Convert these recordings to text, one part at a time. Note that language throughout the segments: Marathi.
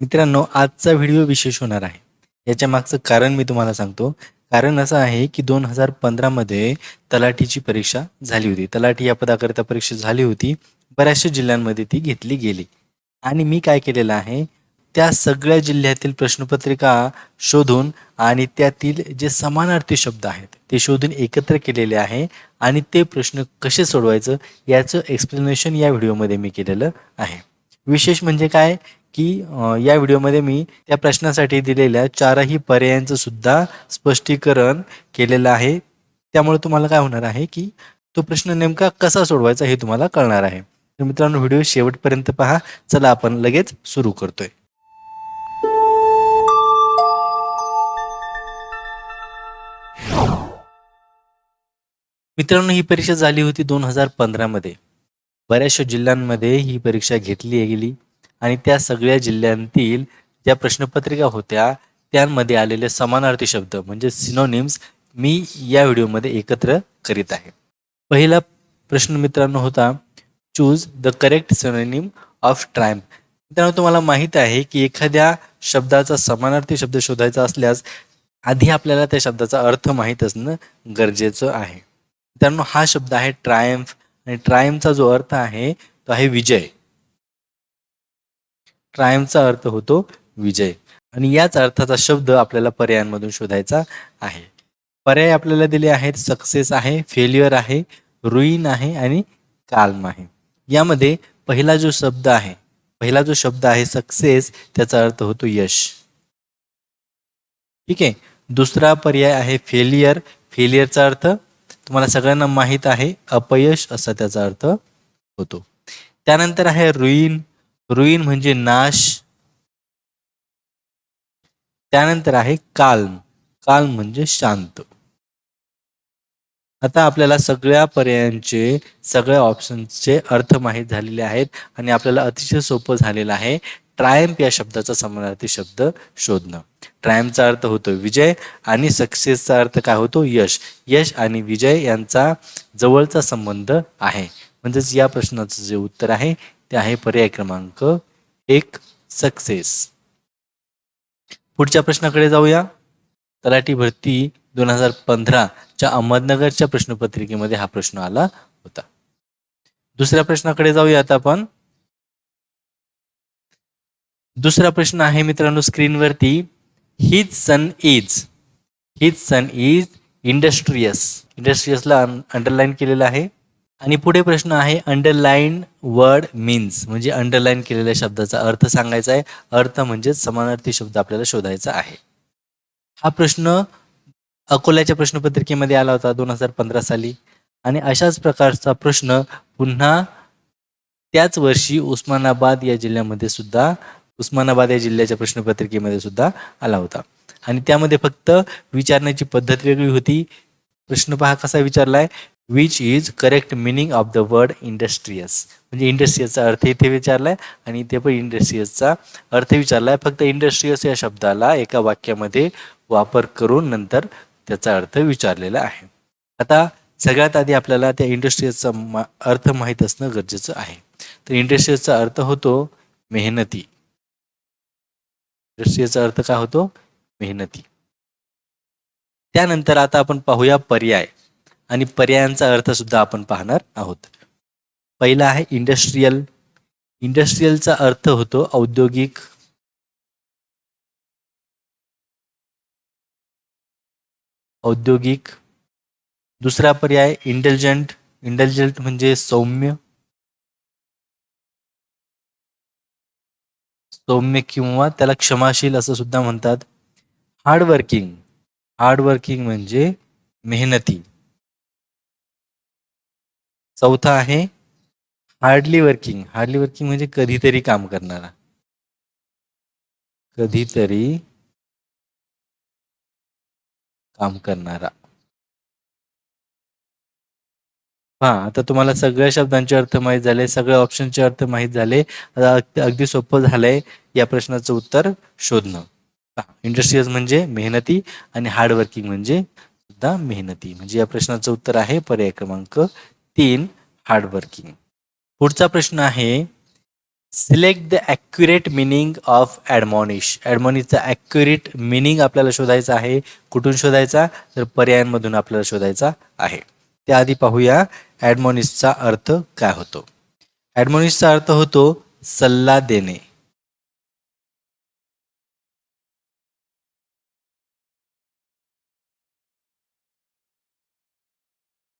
मित्रांनो, आजचा व्हिडिओ विशेष होणार आहे. याच्या मागचं कारण मी तुम्हाला सांगतो. कारण असं आहे की 2015 मध्ये तलाठीची परीक्षा झाली होती. तलाठी या पदाकरिता परीक्षा झाली होती. बऱ्याचशा जिल्ह्यांमध्ये ती घेतली गेली. आणि मी काय केलेलं आहे, त्या सगळ्या जिल्ह्यातील प्रश्नपत्रिका शोधून आणि त्यातील जे समानार्थी शब्द आहेत, ते शोधून एकत्र केलेले आहे आणि ते प्रश्न कसे सोडवायचं याचं एक्सप्लेनेशन या व्हिडिओमध्ये मी केलेलं आहे. विशेष म्हणजे काय की या व्हिडिओमध्ये मी त्या प्रश्नासाठी दिलेल्या 4ही पर्यायांचं सुद्धा स्पष्टीकरण केलेलं आहे. त्यामुळे तुम्हाला काय होणार आहे की तो प्रश्न नेमका कसा सोडवायचा हे तुम्हाला कळणार आहे. तर मित्रांनो, व्हिडिओ शेवटपर्यंत पहा. चला आपण लगेच सुरू करतोय. मित्रांनो, ही परीक्षा झाली होती 2015 मध्ये. बऱ्याचशा जिल्ह्यांमध्ये ही परीक्षा घेतली गेली आणि त्या सगळ्या जिल्ह्यांतील ज्या प्रश्नपत्रिका होत्या त्यांमध्ये आलेले समानार्थी शब्द म्हणजे सिनोनिम्स मी या व्हिडिओमध्ये एकत्र करीत आहे. पहिला प्रश्न मित्रांनो होता, choose the correct synonym of Triumph. मित्रांनो, तुम्हाला माहीत आहे की एखाद्या शब्दाचा समानार्थी शब्द शोधायचा असल्यास आधी आपल्याला त्या शब्दाचा अर्थ माहीत असणं गरजेचं आहे. मित्रांनो, हा शब्द आहे ट्रायम्फ आणि ट्रायम्फचा जो अर्थ आहे तो आहे विजय. ट्रायम्फचा अर्थ होतो विजय आणि याच अर्थाचा शब्द आपल्याला पर्यायांमधून शोधायचा आहे. पर्याय आपल्याला दिले आहेत, सक्सेस आहे, फेल्युअर आहे, रुईन आहे आणि काल्म आहे. यामध्ये पहिला जो शब्द आहे सक्सेस, त्याचा अर्थ होतो यश. ठीक आहे. दुसरा पर्याय आहे फेलियर. फेलियरचा अर्थ तुम्हाला सगळ्यांना माहीत आहे, अपयश असा त्याचा अर्थ होतो. त्यानंतर आहे रुईन. रुईन म्हणजे नाश. त्यानंतर आहे काल्म. काल्म म्हणजे शांत. आता आपल्याला सगळ्या पर्यायांचे, सगळ्या ऑप्शन्सचे अर्थ माहीत झालेले आहेत आणि आपल्याला अतिशय सोपं झालेलं आहे ट्रायम्फ या शब्दाचा समानार्थी शब्द शोधणं. ट्रायम्फचा अर्थ होतो विजय आणि सक्सेसचा अर्थ काय होतो, यश. यश आणि विजय यांचा जवळचा संबंध आहे. म्हणजेच या प्रश्नाचं जे उत्तर आहे ते आहे पर्याय क्रमांक 1, सक्सेस. पुढच्या प्रश्नाकडे जाऊया. तलाठी भरती 2015च्या अहमदनगरच्या प्रश्नपत्रिकेमध्ये हा प्रश्न आला होता. दुसऱ्या प्रश्नाकडे जाऊया आता आपण. दुसरा प्रश्न आहे मित्रांनो स्क्रीनवरती, हिज सन इज इंडस्ट्रियस. इंडस्ट्रियसला अंडरलाईन केलेलं आहे. आणि पुढे प्रश्न आहे अंडरलाईन वर्ड मीन्स, म्हणजे अंडरलाईन केलेल्या शब्दाचा अर्थ सांगायचा आहे. अर्थ म्हणजे समानार्थी शब्द आपल्याला शोधायचा आहे. हा प्रश्न अकोल्याच्या प्रश्नपत्रिकेमध्ये आला होता 2015 साली आणि अशाच प्रकारचा प्रश्न पुन्हा त्याच वर्षी उस्मानाबाद या जिल्ह्याच्या प्रश्नपत्रिकेमध्ये सुद्धा आला होता. आणि त्यामध्ये फक्त विचारण्याची पद्धत वेगळी होती. प्रश्न पहा कसा विचारलाय, which is correct meaning of the word industrious. म्हणजे इंडस्ट्रियसचा अर्थ इथे विचारलाय आणि इथे पण इंडस्ट्रियसचा अर्थ विचारलाय. फक्त इंडस्ट्रियस या शब्दाला एका वाक्यामध्ये वापर करून नंतर त्याचा अर्थ विचारलेला आहे. आता सगळ्यात आधी आपल्याला त्या इंडस्ट्रियसचा अर्थ माहीत असणं गरजेचं आहे. तर इंडस्ट्रियसचा अर्थ होतो मेहनती. इंडस्ट्रियसचा अर्थ काय होतो, मेहनती. त्यानंतर आता आपण पाहूया पर्याय आणि पर्यायांचा अर्थ सुद्धा आपण पाहणार आहोत. पहिला आहे इंडस्ट्रियल. इंडस्ट्रियलचा अर्थ होतो औद्योगिक. औद्योगिक. दुसरा पर्याय इंटेलिजंट. इंटेलिजंट म्हणजे सौम्य. सौम्य किंवा त्याला क्षमाशील असं सुद्धा म्हणतात. हार्डवर्किंग. हार्डवर्किंग म्हणजे मेहनती. चौथा आहे हार्डली वर्किंग. हार्डली वर्किंग म्हणजे कधीतरी काम करणारा. कधीतरी काम करणारा. हा, आता तुम्हाला सगळ्या शब्दांचे अर्थ माहीत झाले, सगळ्या ऑप्शनचे अर्थ माहीत झाले. आता अगदी सोपं झालंय या प्रश्नाचं उत्तर शोधणं. इंडस्ट्रियस म्हणजे मेहनती आणि हार्डवर्किंग म्हणजे सुद्धा मेहनती. म्हणजे या प्रश्नाचं उत्तर आहे पर्याय क्रमांक 3, हार्डवर्किंग. पुढचा प्रश्न आहे select the accurate meaning of admonish. ॲडमॉनिशचा ॲक्युरेट मिनिंग आपल्याला शोधायचा आहे. कुठून शोधायचा? तर पर्यायांमधून आपल्याला शोधायचा आहे. त्याआधी पाहूया ॲडमॉनिशचा अर्थ काय होतो. ॲडमॉनिशचा अर्थ होतो सल्ला देणे.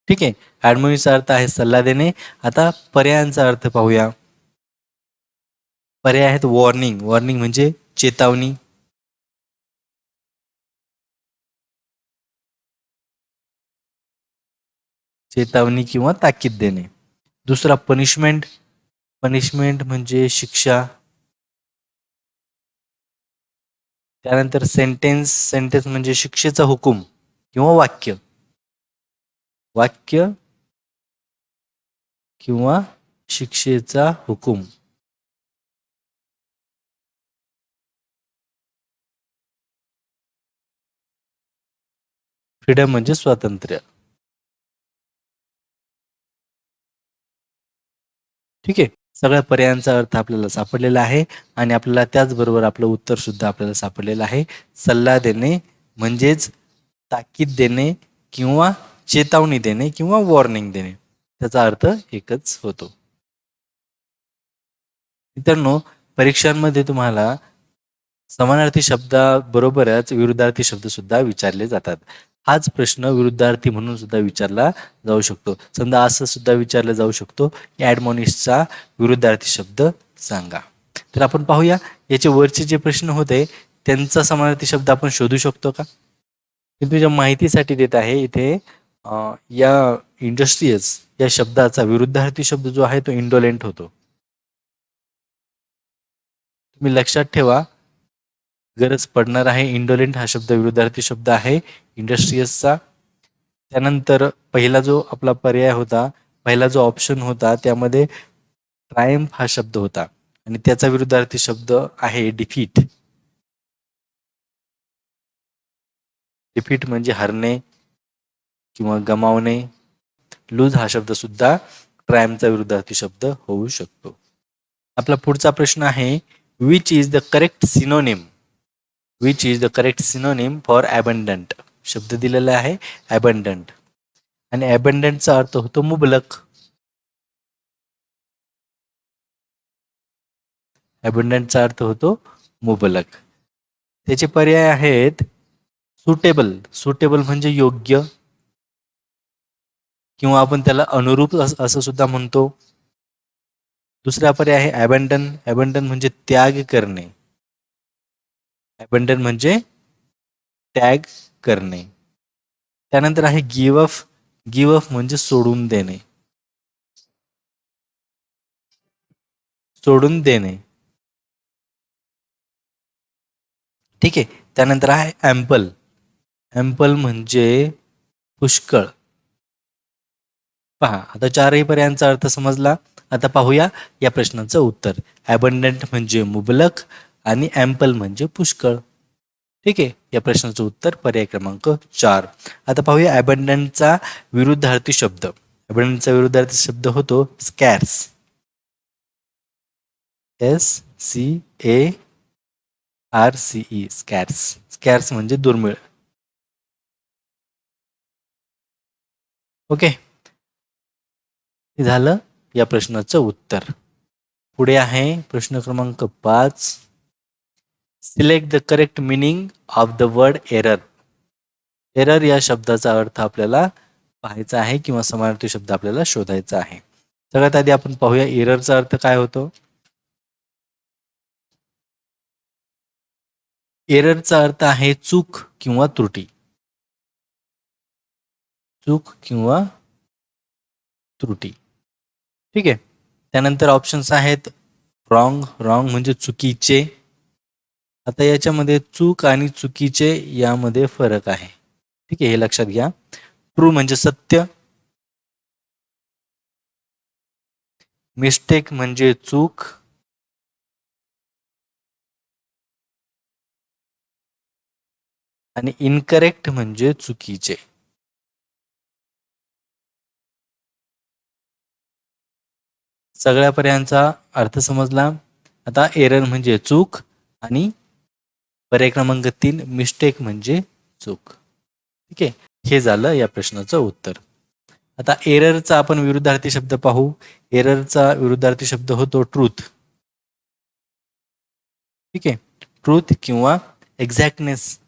ठीक आहे. ॲडमॉनिशचा अर्थ आहे सल्ला देणे. आता पर्यायांचा अर्थ पाहूया. पर्याय आहेत वॉर्निंग. वॉर्निंग म्हणजे चेतावणी. चेतावणी किंवा ताकीद देणे. दुसरा पनिशमेंट. पनिशमेंट म्हणजे शिक्षा. त्यानंतर सेंटेन्स. सेंटेन्स म्हणजे शिक्षेचा हुकूम किंवा वाक्य. वाक्य किंवा शिक्षेचा हुकूम. फ्रीडम म्हणजे स्वातंत्र्य. ठीक आहे. सगळ्या पर्यायांचा अर्थ आपल्याला सापडलेला आहे आणि आपल्याला त्याचबरोबर आपलं उत्तर सुद्धा आपल्याला सापडलेलं आहे. सल्ला देणे म्हणजेच ताकीद देणे किंवा चेतावणी देणे किंवा वॉर्निंग देणे. त्याचा अर्थ एकच होतो. मित्रांनो, परीक्षांमध्ये तुम्हाला समानार्थी शब्दाबरोबरच विरुद्धार्थी शब्द सुद्धा विचारले जातात. हाच प्रश्न विरुद्धार्थी म्हणून सुद्धा विचारला जाऊ शकतो. समजा असं सुद्धा विचारलं जाऊ शकतो की ॲडमॉनिशचा विरुद्धार्थी शब्द सांगा. तर आपण पाहूया याचे वरचे जे प्रश्न होते त्यांचा समानार्थी शब्द आपण शोधू शकतो का? मी तुझ्या माहितीसाठी देत आहे इथे. या इंडस्ट्रीज या शब्दाचा विरुद्धार्थी शब्द जो आहे तो इंडोलेंट होतो. तुम्ही लक्षात ठेवा, गरज पडणार आहे. इंडोलेंट हा शब्द विरुद्धार्थी शब्द आहे इंडस्ट्रियसचा. त्यानंतर पहिला जो आपला पर्याय होता, पहिला जो ऑप्शन होता त्यामध्ये ट्रायम्फ हा शब्द होता आणि त्याचा विरुद्धार्थी शब्द आहे डिफीट. डिफीट म्हणजे हरणे किंवा गमावणे. लूज हा शब्द सुद्धा ट्रायम्फचा विरुद्धार्थी शब्द होऊ शकतो. आपला पुढचा प्रश्न आहे, which is the correct synonym. Which is the correct synonym for abundant. शब्द दिलेला आहे अबंडंट आणि अबंडंटचा अर्थ होतो मुबलक. अबंडंटचा अर्थ होतो मुबलक. त्याचे पर्याय आहेत सुटेबल. सुटेबल म्हणजे योग्य किंवा आपण त्याला अनुरूप असं सुद्धा म्हणतो. दुसरा पर्याय आहे अबंडन. अबंडन म्हणजे त्याग करणे. अबंडन म्हणजे त्याग करणे. त्यानंतर आहे गिव्ह अप. गिव्ह अप म्हणजे सोडून देणे. सोडून देणे. ठीक आहे. त्यानंतर आहे ॲम्पल. ॲम्पल म्हणजे पुष्कळ. पहा, आता चारही पर्यायांचा अर्थ समजला. आता पाहूया या प्रश्नाचं उत्तर. अबंडंट म्हणजे मुबलक आणि ॲम्पल म्हणजे पुष्कळ. ठीक आहे. या प्रश्नाचं उत्तर पर्याय क्रमांक 4. आता पाहूया अबंडंटचा विरुद्धार्थी शब्द. अबंडंटचा विरुद्धार्थी शब्द होतो स्कॅर्स. SCARCE. स्कॅर्स. स्कॅर्स म्हणजे दुर्मिळ. ओके. झालं या प्रश्नाचं उत्तर. पुढे आहे प्रश्न क्रमांक 5. Select the correct meaning of the word error. Error या शब्दाचा अर्थ आपल्याला पाहायचा आहे किंवा समानार्थी शब्द आपल्याला शोधायचा आहे. सगळ्यात आधी आपण पाहूया एररचा अर्थ काय होतो. एररचा अर्थ आहे चूक किंवा त्रुटी. चूक किंवा त्रुटी. ठीक आहे. त्यानंतर ऑप्शन्स आहेत रॉंग. रॉंग म्हणजे चुकीचे. आता याच्यामध्ये चूक आणि चुकीचे यामध्ये फरक आहे. ठीक आहे, हे लक्षात घ्या. ट्रू म्हणजे सत्य. मिस्टेक म्हणजे चूक. आणि इनकरेक्ट म्हणजे चुकीचे. सगळ्या पर्यायांचा अर्थ समजला. आता एरर म्हणजे चूक आणि पर्याय क्रमांक 3 मिस्टेक म्हणजे चूक. ठीक आहे, हे झालं या प्रश्नाचं उत्तर. आता एररचा आपण विरुद्धार्थी शब्द पाहू. एररचा विरुद्धार्थी शब्द होतो ट्रूथ. ठीक आहे, ट्रूथ किंवा एक्झॅक्टनेस.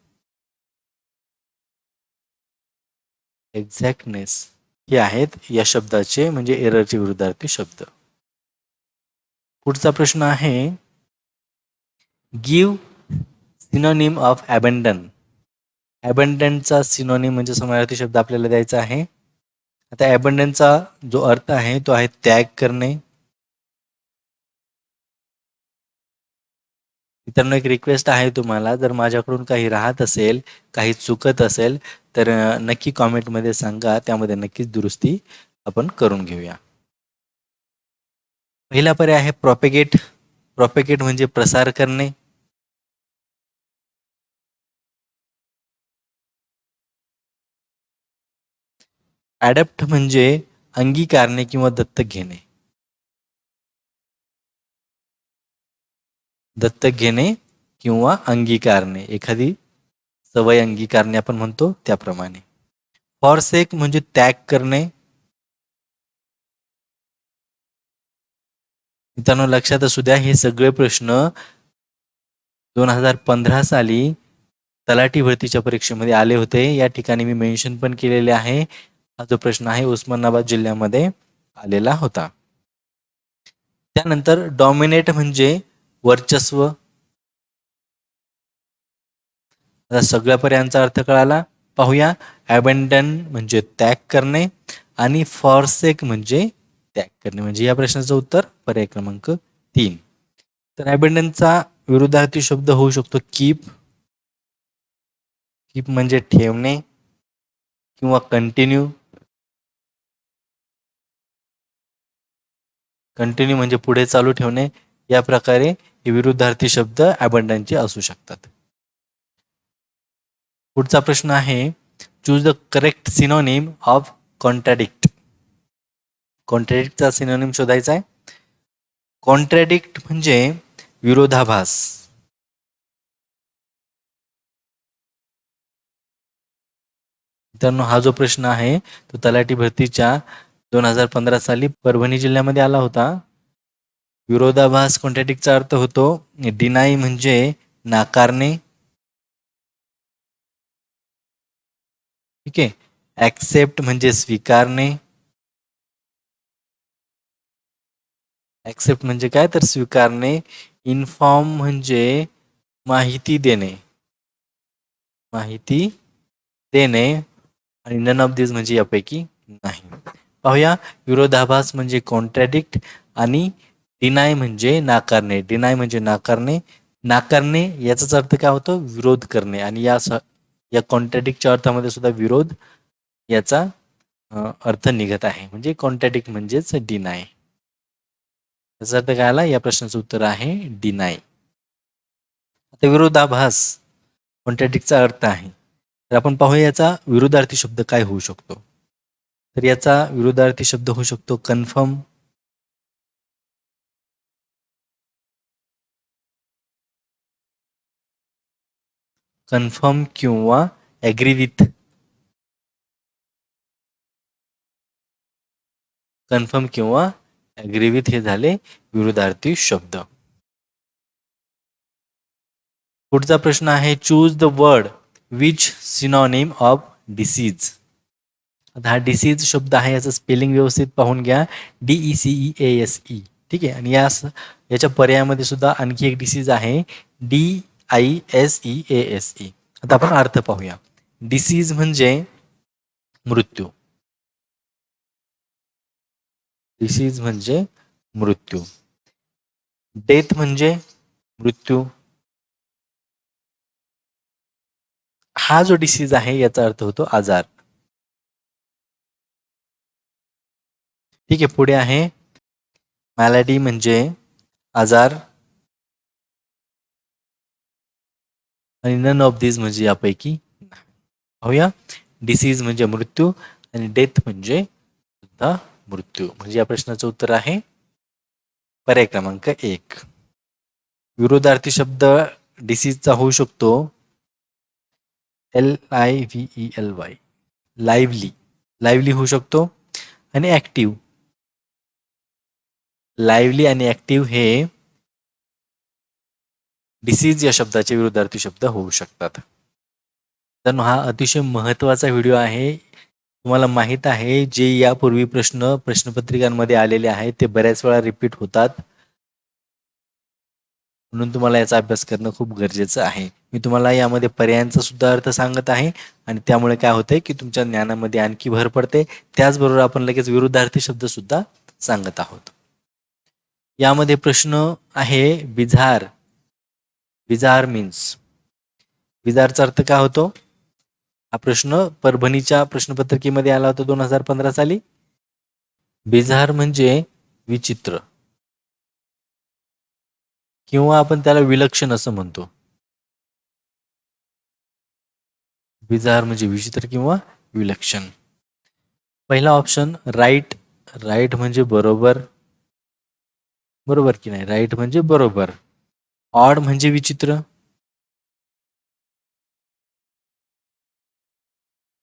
एक्झॅक्टनेस हे आहेत या शब्दाचे म्हणजे एररचे विरुद्धार्थी शब्द. पुढचा प्रश्न आहे गिव्ह सिनोनिम ऑफ अबंडन. अबंडनचा सिनोनिम म्हणजे समानार्थी शब्द आपल्याला द्यायचा आहे. आता अबंडनचा जो अर्थ आहे तो आहे त्याग करणे. मित्रांनो, एक रिक्वेस्ट आहे तुम्हाला, जर माझ्याकडून काही राहत असेल, काही चुकत असेल तर नक्की कॉमेंटमध्ये सांगा, त्यामध्ये नक्कीच दुरुस्ती आपण करून घेऊया. पहिला पर्याय आहे प्रॉपेगेट. प्रॉपेगेट म्हणजे प्रसार करणे. ॲडॅप्ट म्हणजे अंगीकारणे किंवा दत्तक घेणे. दत्तक घेणे किंवा अंगीकारणे, एखादी सवय अंगीकारणे आपण म्हणतो त्याप्रमाणे. फॉरसेक म्हणजे त्याग करणे. मित्रांनो, लक्षात असू द्या, हे सगळे प्रश्न 2015 साली तलाठी भरतीच्या परीक्षेमध्ये आले होते. या ठिकाणी मी मेन्शन पण केलेले आहे. हा जो प्रश्न आहे उस्मानाबाद जिल्ह्यामध्ये आलेला होता. त्यानंतर डॉमिनेट म्हणजे वर्चस्व. सगळ्या पर्यायांचा अर्थ कळाला. पाहूया. अबंडन म्हणजे त्याग करणे आणि फॉरसेक म्हणजे त्याग करणे. म्हणजे या प्रश्नाचं उत्तर पर्याय क्रमांक 3. तर अबंडनचा विरुद्धार्थी शब्द होऊ शकतो कीप. कीप म्हणजे ठेवणे किंवा कंटिन्यू. कंटिन्यू म्हणजे पुढे चालू ठेवणे. या प्रकारे हे विरुद्धार्थी शब्द अबंडनचे असू शकतात. पुढचा प्रश्न आहे choose the correct synonym of contradict. कॉन्ट्रॅडिक्टचा सिनोनिम शोधायचा आहे. कॉन्ट्रॅडिक्ट म्हणजे विरोधाभास. मित्रांनो, हा जो प्रश्न आहे तो तलाठी भरतीच्या 2015 साली परभणी जिल्ह्यामध्ये आला होता. विरोधाभास कॉन्ट्रॅडिक्टचा अर्थ होतो डिनाई म्हणजे नाकारणे. ठीक आहे, ऍक्सेप्ट म्हणजे स्वीकारणे. ऍक्सेप्ट म्हणजे काय तर स्वीकारणे. इन्फॉर्म म्हणजे माहिती देणे. माहिती देणे आणि नन ऑफ दिस म्हणजे यापैकी नाही. पाहूया. विरोधाभास म्हणजे कॉन्ट्रॅडिक्ट आणि डिनाय म्हणजे नाकारणे. डिनाय म्हणजे नाकारणे. नाकारणे याचाच अर्थ काय होतो? विरोध करणे. आणि या कॉन्ट्रॅडिक्टच्या अर्थामध्ये सुद्धा विरोध याचा अर्थ निघत आहे. म्हणजे कॉन्ट्रॅडिक्ट म्हणजेच डिनाय. याचा अर्थ काय आला? या प्रश्नाचं उत्तर आहे डिनाय. आता विरोधाभास कॉन्ट्रॅडिक्टचा अर्थ आहे. तर आपण पाहूया याचा विरुद्धार्थी शब्द काय होऊ शकतो. तर याचा विरुद्धार्थी शब्द होऊ शकतो कन्फर्म. कन्फर्म किंवा ॲग्री विथ. कन्फर्म किंवा ॲग्री विथ हे झाले विरुद्धार्थी शब्द. पुढचा प्रश्न आहे choose the word which synonym of disease. आता हा डिसीज शब्द आहे, याचं स्पेलिंग व्यवस्थित पाहून घ्या. DECEASE. ठीक आहे. आणि याच्या पर्यायामध्ये सुद्धा आणखी एक डिसीज आहे DISEASE. आता आपण अर्थ पाहूया. डिसीज म्हणजे मृत्यू. डिसीज म्हणजे मृत्यू. डेथ म्हणजे मृत्यू. हा जो डिसीज आहे याचा अर्थ होतो आजार. ठीक आहे. पुढे आहे मॅलडी म्हणजे आजार आणि नन ऑफ दिस म्हणजे यापैकी. पाहूया. डिसीज म्हणजे मृत्यू आणि डेथ म्हणजे सुद्धा मृत्यू. म्हणजे या प्रश्नाचं उत्तर आहे पर्याय क्रमांक 1. विरोधार्थी शब्द डिसीजचा होऊ शकतो LIVELY, लाईव्हली. लाईव्हली होऊ शकतो. आणि ॲक्टिव्ह, लाईव्हली आणि ॲक्टिव्ह हे डिसीज या शब्दाचे विरोधार्थी शब्द होऊ शकतात. तर हा अतिशय महत्त्वाचा व्हिडिओ आहे. तुम्हाला माहीत आहे जे यापूर्वी प्रश्नपत्रिकांमध्ये आलेले आहेत ते बऱ्याच वेळा रिपीट होतात. म्हणून तुम्हाला याचा अभ्यास करणं खूप गरजेचं आहे. मी तुम्हाला यामध्ये पर्यायांचा सुद्धा अर्थ सांगत आहे आणि त्यामुळे काय होतंय की तुमच्या ज्ञानामध्ये आणखी भर पडते. त्याचबरोबर आपण लगेच विरुद्धार्थी शब्द सुद्धा सांगत आहोत. यामध्ये प्रश्न आहे बिझार. बिझार मीन्स, बिझारचा अर्थ काय होतो? हा प्रश्न परभणीच्या प्रश्नपत्रिकेमध्ये आला होता 2015 साली. बिझार म्हणजे विचित्र किंवा आपण त्याला विलक्षण असं म्हणतो. बिझार म्हणजे विचित्र किंवा विलक्षण. पहिला ऑप्शन राईट. राईट म्हणजे बरोबर. बरोबर की नाही? राईट म्हणजे बरोबर. ऑड म्हणजे विचित्र.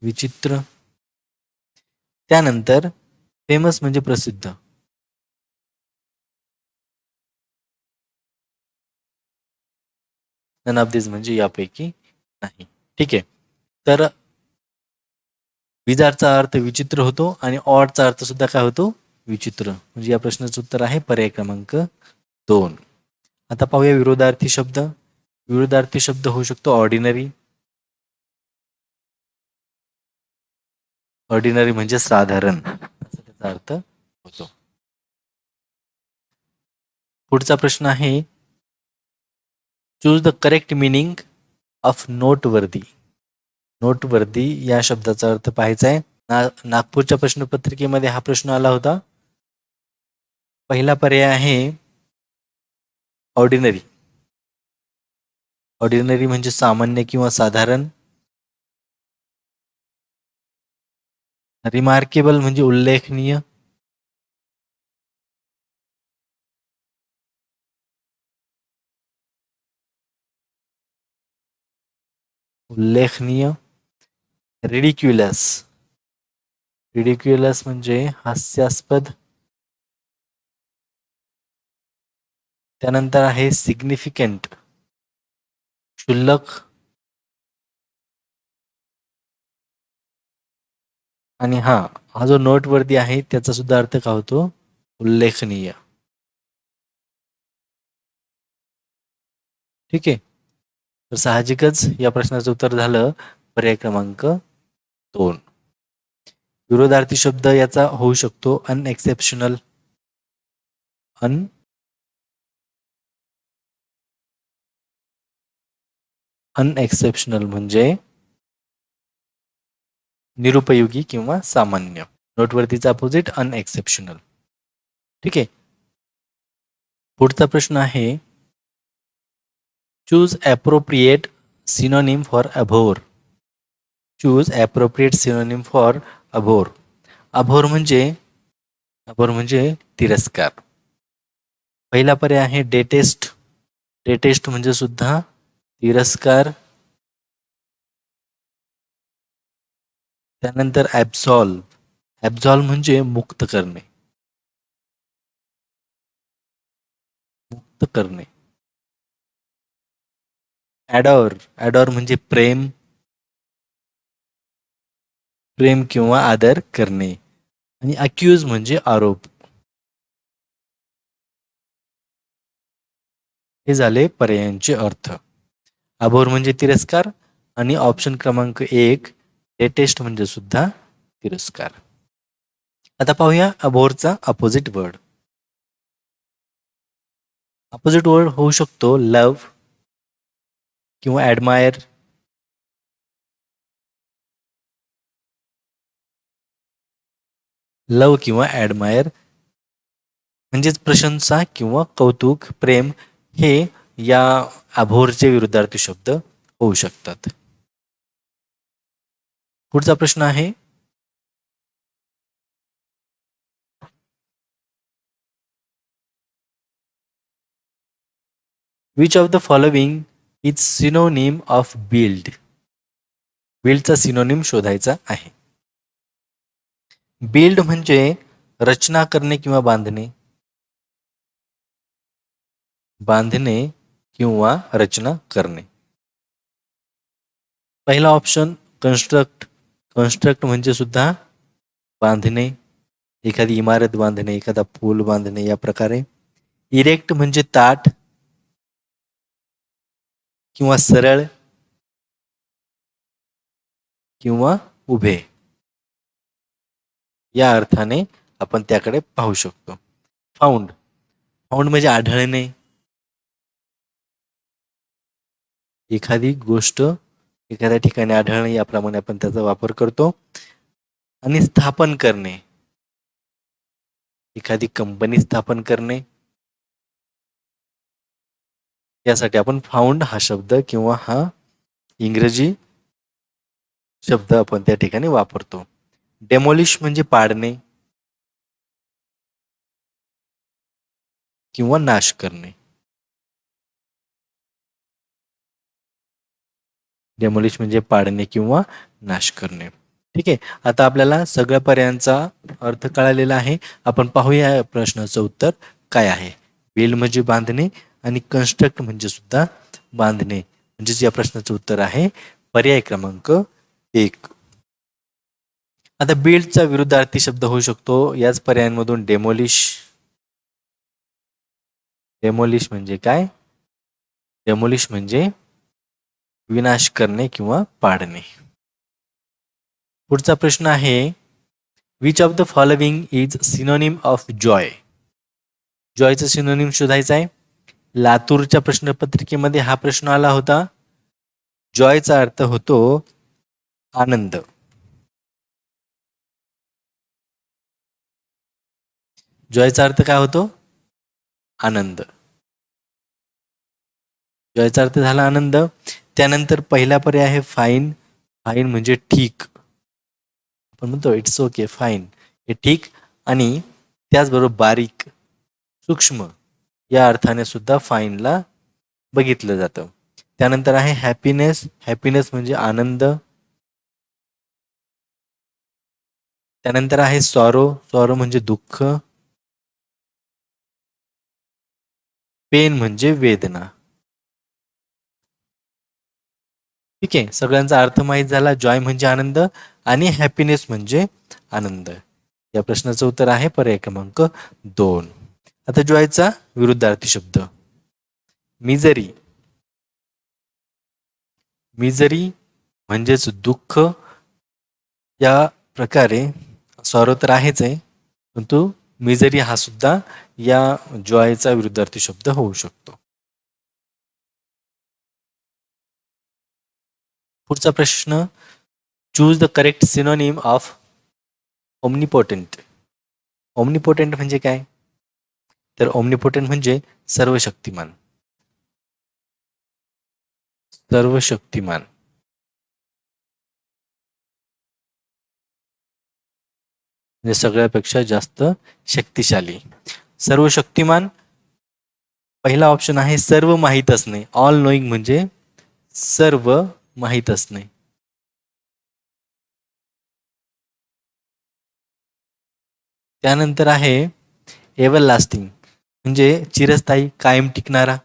विचित्र. त्यानंतर फेमस म्हणजे प्रसिद्ध. नन ऑफ दिस म्हणजे यापैकी नाही. ठीक आहे. तर बिझारचा अर्थ विचित्र होतो आणि ऑडचा अर्थ सुद्धा काय होतो? विचित्र. म्हणजे या प्रश्नाचं उत्तर आहे पर्याय क्रमांक 2. आता पाहूया विरोधार्थी शब्द. विरोधार्थी शब्द होऊ शकतो ऑर्डिनरी. ऑर्डिनरी म्हणजे साधारण असा त्याचा अर्थ होतो. पुढचा प्रश्न आहे choose the correct meaning of noteworthy. Noteworthy या शब्दाचा अर्थ पाहायचा आहे. नागपूरच्या प्रश्नपत्रिकेमध्ये हा प्रश्न आला होता. पहिला पर्याय आहे ऑर्डिनरी. ऑर्डिनरी म्हणजे सामान्य किंवा साधारण. रिमार्केबल म्हणजे उल्लेखनीय. उल्लेखनीय. रिडिक्युलस. रिडिक्युलस म्हणजे हास्यास्पद. त्यानंतर आहे सिग्निफिकंट, क्षुल्लक. आणि हा जो नोटवर्दी आहे त्याचा सुद्धा अर्थ काय होतो? उल्लेखनीय. ठीक आहे. तर साहजिकच या प्रश्नाचं उत्तर झालं पर्याय क्रमांक 2. विरोधार्थी शब्द याचा होऊ शकतो अनएक्सेप्शनल. अनएक्सेप्शनल म्हणजे निरुपयोगी किंवा सामान्य. नोटवर्दीचा अपोजिट अनएक्सेप्शनल. ठीक आहे. पुढचा प्रश्न आहे choose appropriate synonym for Abor. Choose appropriate synonym for Abor. Abor म्हणजे तिरस्कार. पहिला पर्याय आहे डेटेस्ट. डेटेस्ट म्हणजे सुद्धा तिरस्कार. त्यानंतर ॲब्सॉल्व. ॲब्सॉल्व म्हणजे मुक्त करणे. मुक्त करणे. ॲडॉर. ॲडॉर म्हणजे प्रेम. प्रेम किंवा आदर करणे. आणि अक्यूज म्हणजे आरोप. हे झाले पर्यायांचे अर्थ. अभोर म्हणजे तिरस्कार आणि ऑप्शन क्रमांक 1 लेटेस्ट म्हणजे सुद्धा तिरस्कार. आता पाहूया अभोरचा अपोजिट वर्ड. अपोजिट वर्ड होऊ शकतो लव्ह किंवा ॲडमायर. लव किंवा ॲडमायर म्हणजेच प्रशंसा किंवा कौतुक, प्रेम हे या अभोरचे विरुद्धार्थी शब्द होऊ शकतात. पुढचा प्रश्न आहे which of the following is synonym of build. बिल्डचा सिनोनिम शोधायचा आहे. बिल्ड म्हणजे रचना करणे किंवा बांधणे. बांधणे किंवा रचना करणे. पहिला ऑप्शन कन्स्ट्रक्ट. कन्स्ट्रक्ट म्हणजे सुद्धा बांधणे, एखादी इमारत बांधणे, एखादा पूल बांधणे या प्रकारे. इरेक्ट म्हणजे ताठ किंवा सरळ किंवा उभे या अर्थाने आपण त्याकडे पाहू शकतो. फाउंड. फाउंड म्हणजे आढळणे, एखादी गोष्ट एखाद्या ठिकाणी आढळणे याप्रमाणे आपण त्याचा वापर करतो. आणि स्थापन करणे, एखादी कंपनी स्थापन करणे, यासाठी आपण फाउंड हा शब्द किंवा हा इंग्रजी शब्द आपण त्या ठिकाणी वापरतो. डेमोलिश म्हणजे पाडणे किंवा नाश करणे. डेमोलिश म्हणजे पाडणे किंवा नाश करणे. ठीक आहे. आता आपल्याला सगळ्या पर्यायांचा अर्थ कळालेला आहे. आपण पाहूया या प्रश्नाचं उत्तर काय आहे. बिल्ड म्हणजे बांधणे आणि कन्स्ट्रक्ट म्हणजे सुद्धा बांधणे. म्हणजेच या प्रश्नाचं उत्तर आहे पर्याय क्रमांक 1. आता बिल्डचा विरुद्धार्थी शब्द होऊ शकतो याच पर्यायांमधून डेमोलिश. डेमोलिश म्हणजे काय? डेमोलिश म्हणजे विनाश करणे किंवा पाडणे. पुढचा प्रश्न आहे which of the following is synonym of joy. जॉयचं सिनोनिम शोधायचं आहे. लातूरच्या प्रश्नपत्रिकेमध्ये हा प्रश्न आला होता. जॉयचा अर्थ होतो आनंद. जॉयचा अर्थ काय होतो? आनंद. जॉयचा अर्थ झाला आनंद. त्यानंतर पहिला पर्याय आहे फाईन. फाईन म्हणजे ठीक. आपण म्हणतो इट्स ओके फाईन, हे ठीक. आणि त्याचबरोबर बारीक, सूक्ष्म या अर्थाने सुद्धा फाईनला बघितलं जातं. त्यानंतर आहे हॅपीनेस. हॅपीनेस म्हणजे आनंद. त्यानंतर आहे सॉरो. सॉरो म्हणजे दुःख. पेन म्हणजे वेदना. ठीक आहे. सगळ्यांचा अर्थ माहीत झाला. जॉय म्हणजे आनंद आणि हॅपीनेस म्हणजे आनंद. या प्रश्नाचं उत्तर आहे पर्याय क्रमांक 2. आता जॉयचा विरुद्धार्थी शब्द मिझरी. मिझरी म्हणजेच दुःख. या प्रकारे सॉरो तर आहेच आहे, परंतु मिझरी हा सुद्धा या जॉयचा विरुद्धार्थी शब्द होऊ शकतो. पुढचा प्रश्न choose the correct synonym of omnipotent. Omnipotent म्हणजे काय? तर ओमनिपोटेंट म्हणजे सर्वशक्तिमान. सर्वशक्तिमान म्हणजे सगळ्यापेक्षा जास्त शक्तिशाली. सर्वशक्तिमान. पहिला ऑप्शन आहे सर्व माहीत असणे. ऑल नोईंग म्हणजे सर्व माहीत असणे. त्यानंतर आहे एव्हर लास्टिंग म्हणजे चिरस्थायी, कायम टिकणारा.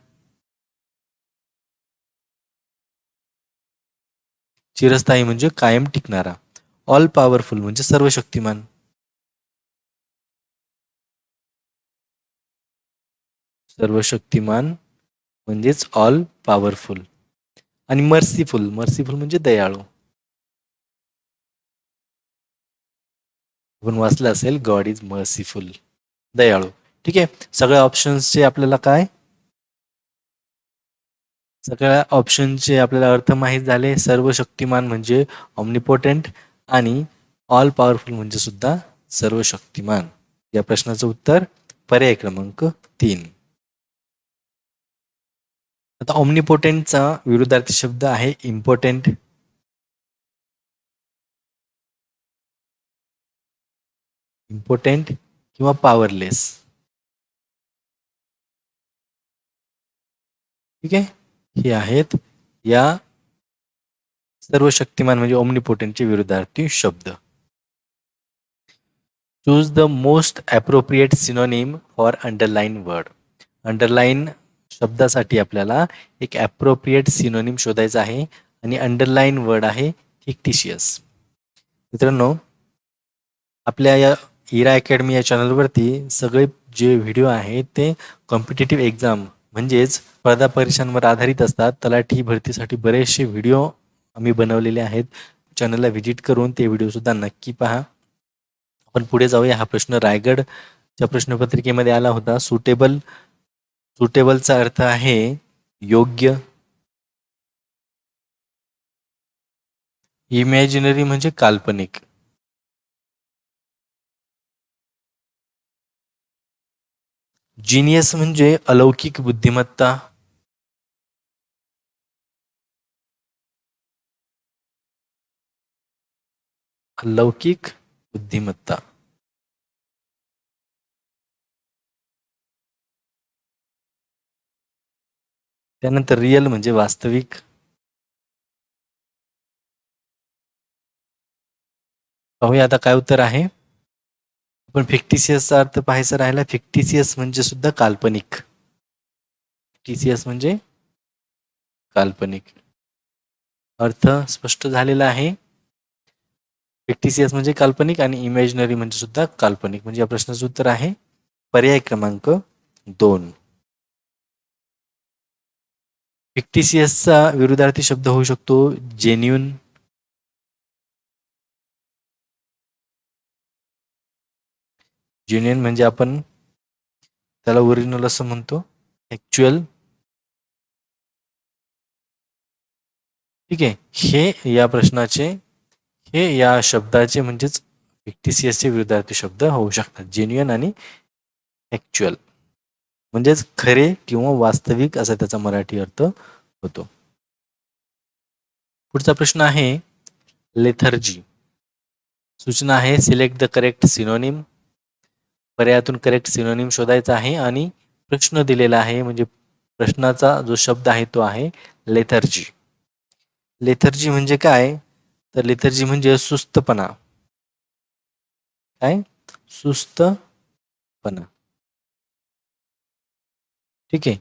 चिरस्थायी म्हणजे कायम टिकणारा. ऑल पॉवरफुल म्हणजे सर्वशक्तिमान. सर्वशक्तिमान म्हणजेच ऑल पॉवरफुल. आणि मर्सीफुल. मर्सीफुल म्हणजे दयाळू. आपण वाचलं असेल गॉड इज मर्सीफुल, दयाळू. ठीक आहे. सगळ्या ऑप्शन्सचे आपल्याला काय, सगळ्या ऑप्शनचे आपल्याला अर्थ माहीत झाले. सर्वशक्तिमान म्हणजे ऑमनिपोटेंट आणि ऑल पॉवरफुल म्हणजे सुद्धा सर्वशक्तिमान. या प्रश्नाचं उत्तर पर्याय क्रमांक 3. आता ऑमनिपोटेंटचा विरुद्धार्थी शब्द आहे इम्पॉर्टंट. इम्पॉर्टंट किंवा पॉवरलेस. ठीक आहे. हे आहेत या सर्व शक्तिमान म्हणजे ओमनिपोटेंटचे विरुद्धार्थी शब्द. Choose the most appropriate synonym for underline word. Underline शब्दासाठी आपल्याला एक ॲप्रोप्रिएट सिनोनिम शोधायचा आहे आणि अंडरलाईन वर्ड आहे फिक्टिशियस. मित्रांनो, आपल्या या इरा अकॅडमी या चॅनलवरती सगळे जे व्हिडिओ आहेत ते कॉम्पिटेटिव्ह एक्झाम म्हणजेच स्पर्धा परीक्षांवर आधारित असतात. तलाठी भरतीसाठी बरेचसे व्हिडिओ आम्ही बनवलेले आहेत. चॅनलला व्हिजिट करून ते व्हिडिओसुद्धा नक्की पहा. आपण पुढे जाऊया. हा प्रश्न रायगडच्या प्रश्नपत्रिकेमध्ये आला होता. सुटेबलचा अर्थ आहे योग्य. इमॅजिनरी म्हणजे काल्पनिक. जिनियस म्हणजे अलौकिक बुद्धिमत्ता. अलौकिक बुद्धिमत्ता. त्यानंतर रिअल म्हणजे वास्तविक. पाहूया आता काय उत्तर आहे. पण फिक्टिशियसचा अर्थ पाहायचा राहिला. फिक्टिशियस म्हणजे सुद्धा काल्पनिक. फिक्टिशियस म्हणजे काल्पनिक. अर्थ स्पष्ट झालेला आहे. फिक्टिशियस म्हणजे काल्पनिक आणि इमॅजिनरी म्हणजे सुद्धा काल्पनिक. म्हणजे या प्रश्नाचं उत्तर आहे पर्याय क्रमांक 2. फिक्टिशियसचा विरुद्धार्थी शब्द होऊ शकतो जेन्युइन. जेन्युइन म्हणजे आपण त्याला ओरिजिनल असं म्हणतो. ॲक्च्युअल. ठीक आहे. हे या शब्दाचे म्हणजेच फिक्टिशियसचे विरुद्धार्थी शब्द होऊ शकतात. जेन्युइन आणि ॲक्च्युअल म्हणजेच खरे किंवा वास्तविक असा त्याचा मराठी अर्थ होतो. पुढचा प्रश्न आहे लेथर्जी. सूचना आहे सिलेक्ट द करेक्ट सिनोनिम. पर्यायातून करेक्ट सिनोनिम शोधायचा आहे आणि प्रश्न दिलेला आहे म्हणजे प्रश्नाचा जो शब्द आहे तो आहे लेथर्जी. लेथर्जी म्हणजे काय? तर लेथर्जी म्हणजे सुस्तपणा. काय? सुस्तपणा. ठीक आहे.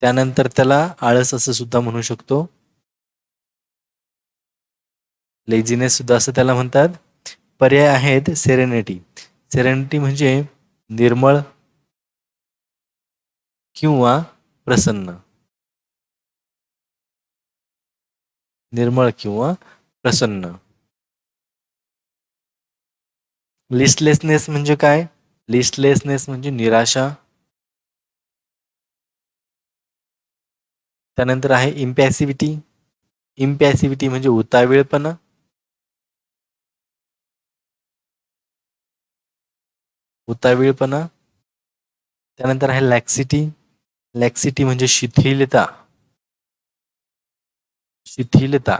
त्यानंतर त्याला आळस असं सुद्धा म्हणू शकतो. लेझिनेस सुद्धा असं त्याला म्हणतात. पर्याय आहेत सेरेनिटी. सेरेनिटी म्हणजे निर्मळ किंवा प्रसन्न. निर्मळ किंवा प्रसन्न. लिस्टलेसनेस म्हणजे काय? लिस्टलेसनेस म्हणजे निराशा. त्यानंतर आहे इम्पॅसिव्हिटी. इम्पॅसिव्हिटी म्हणजे उतावीळपणा. उतावीळपणा. त्यानंतर आहे लॅक्सिटी. लॅक्सिटी म्हणजे शिथिलता. शिथिलता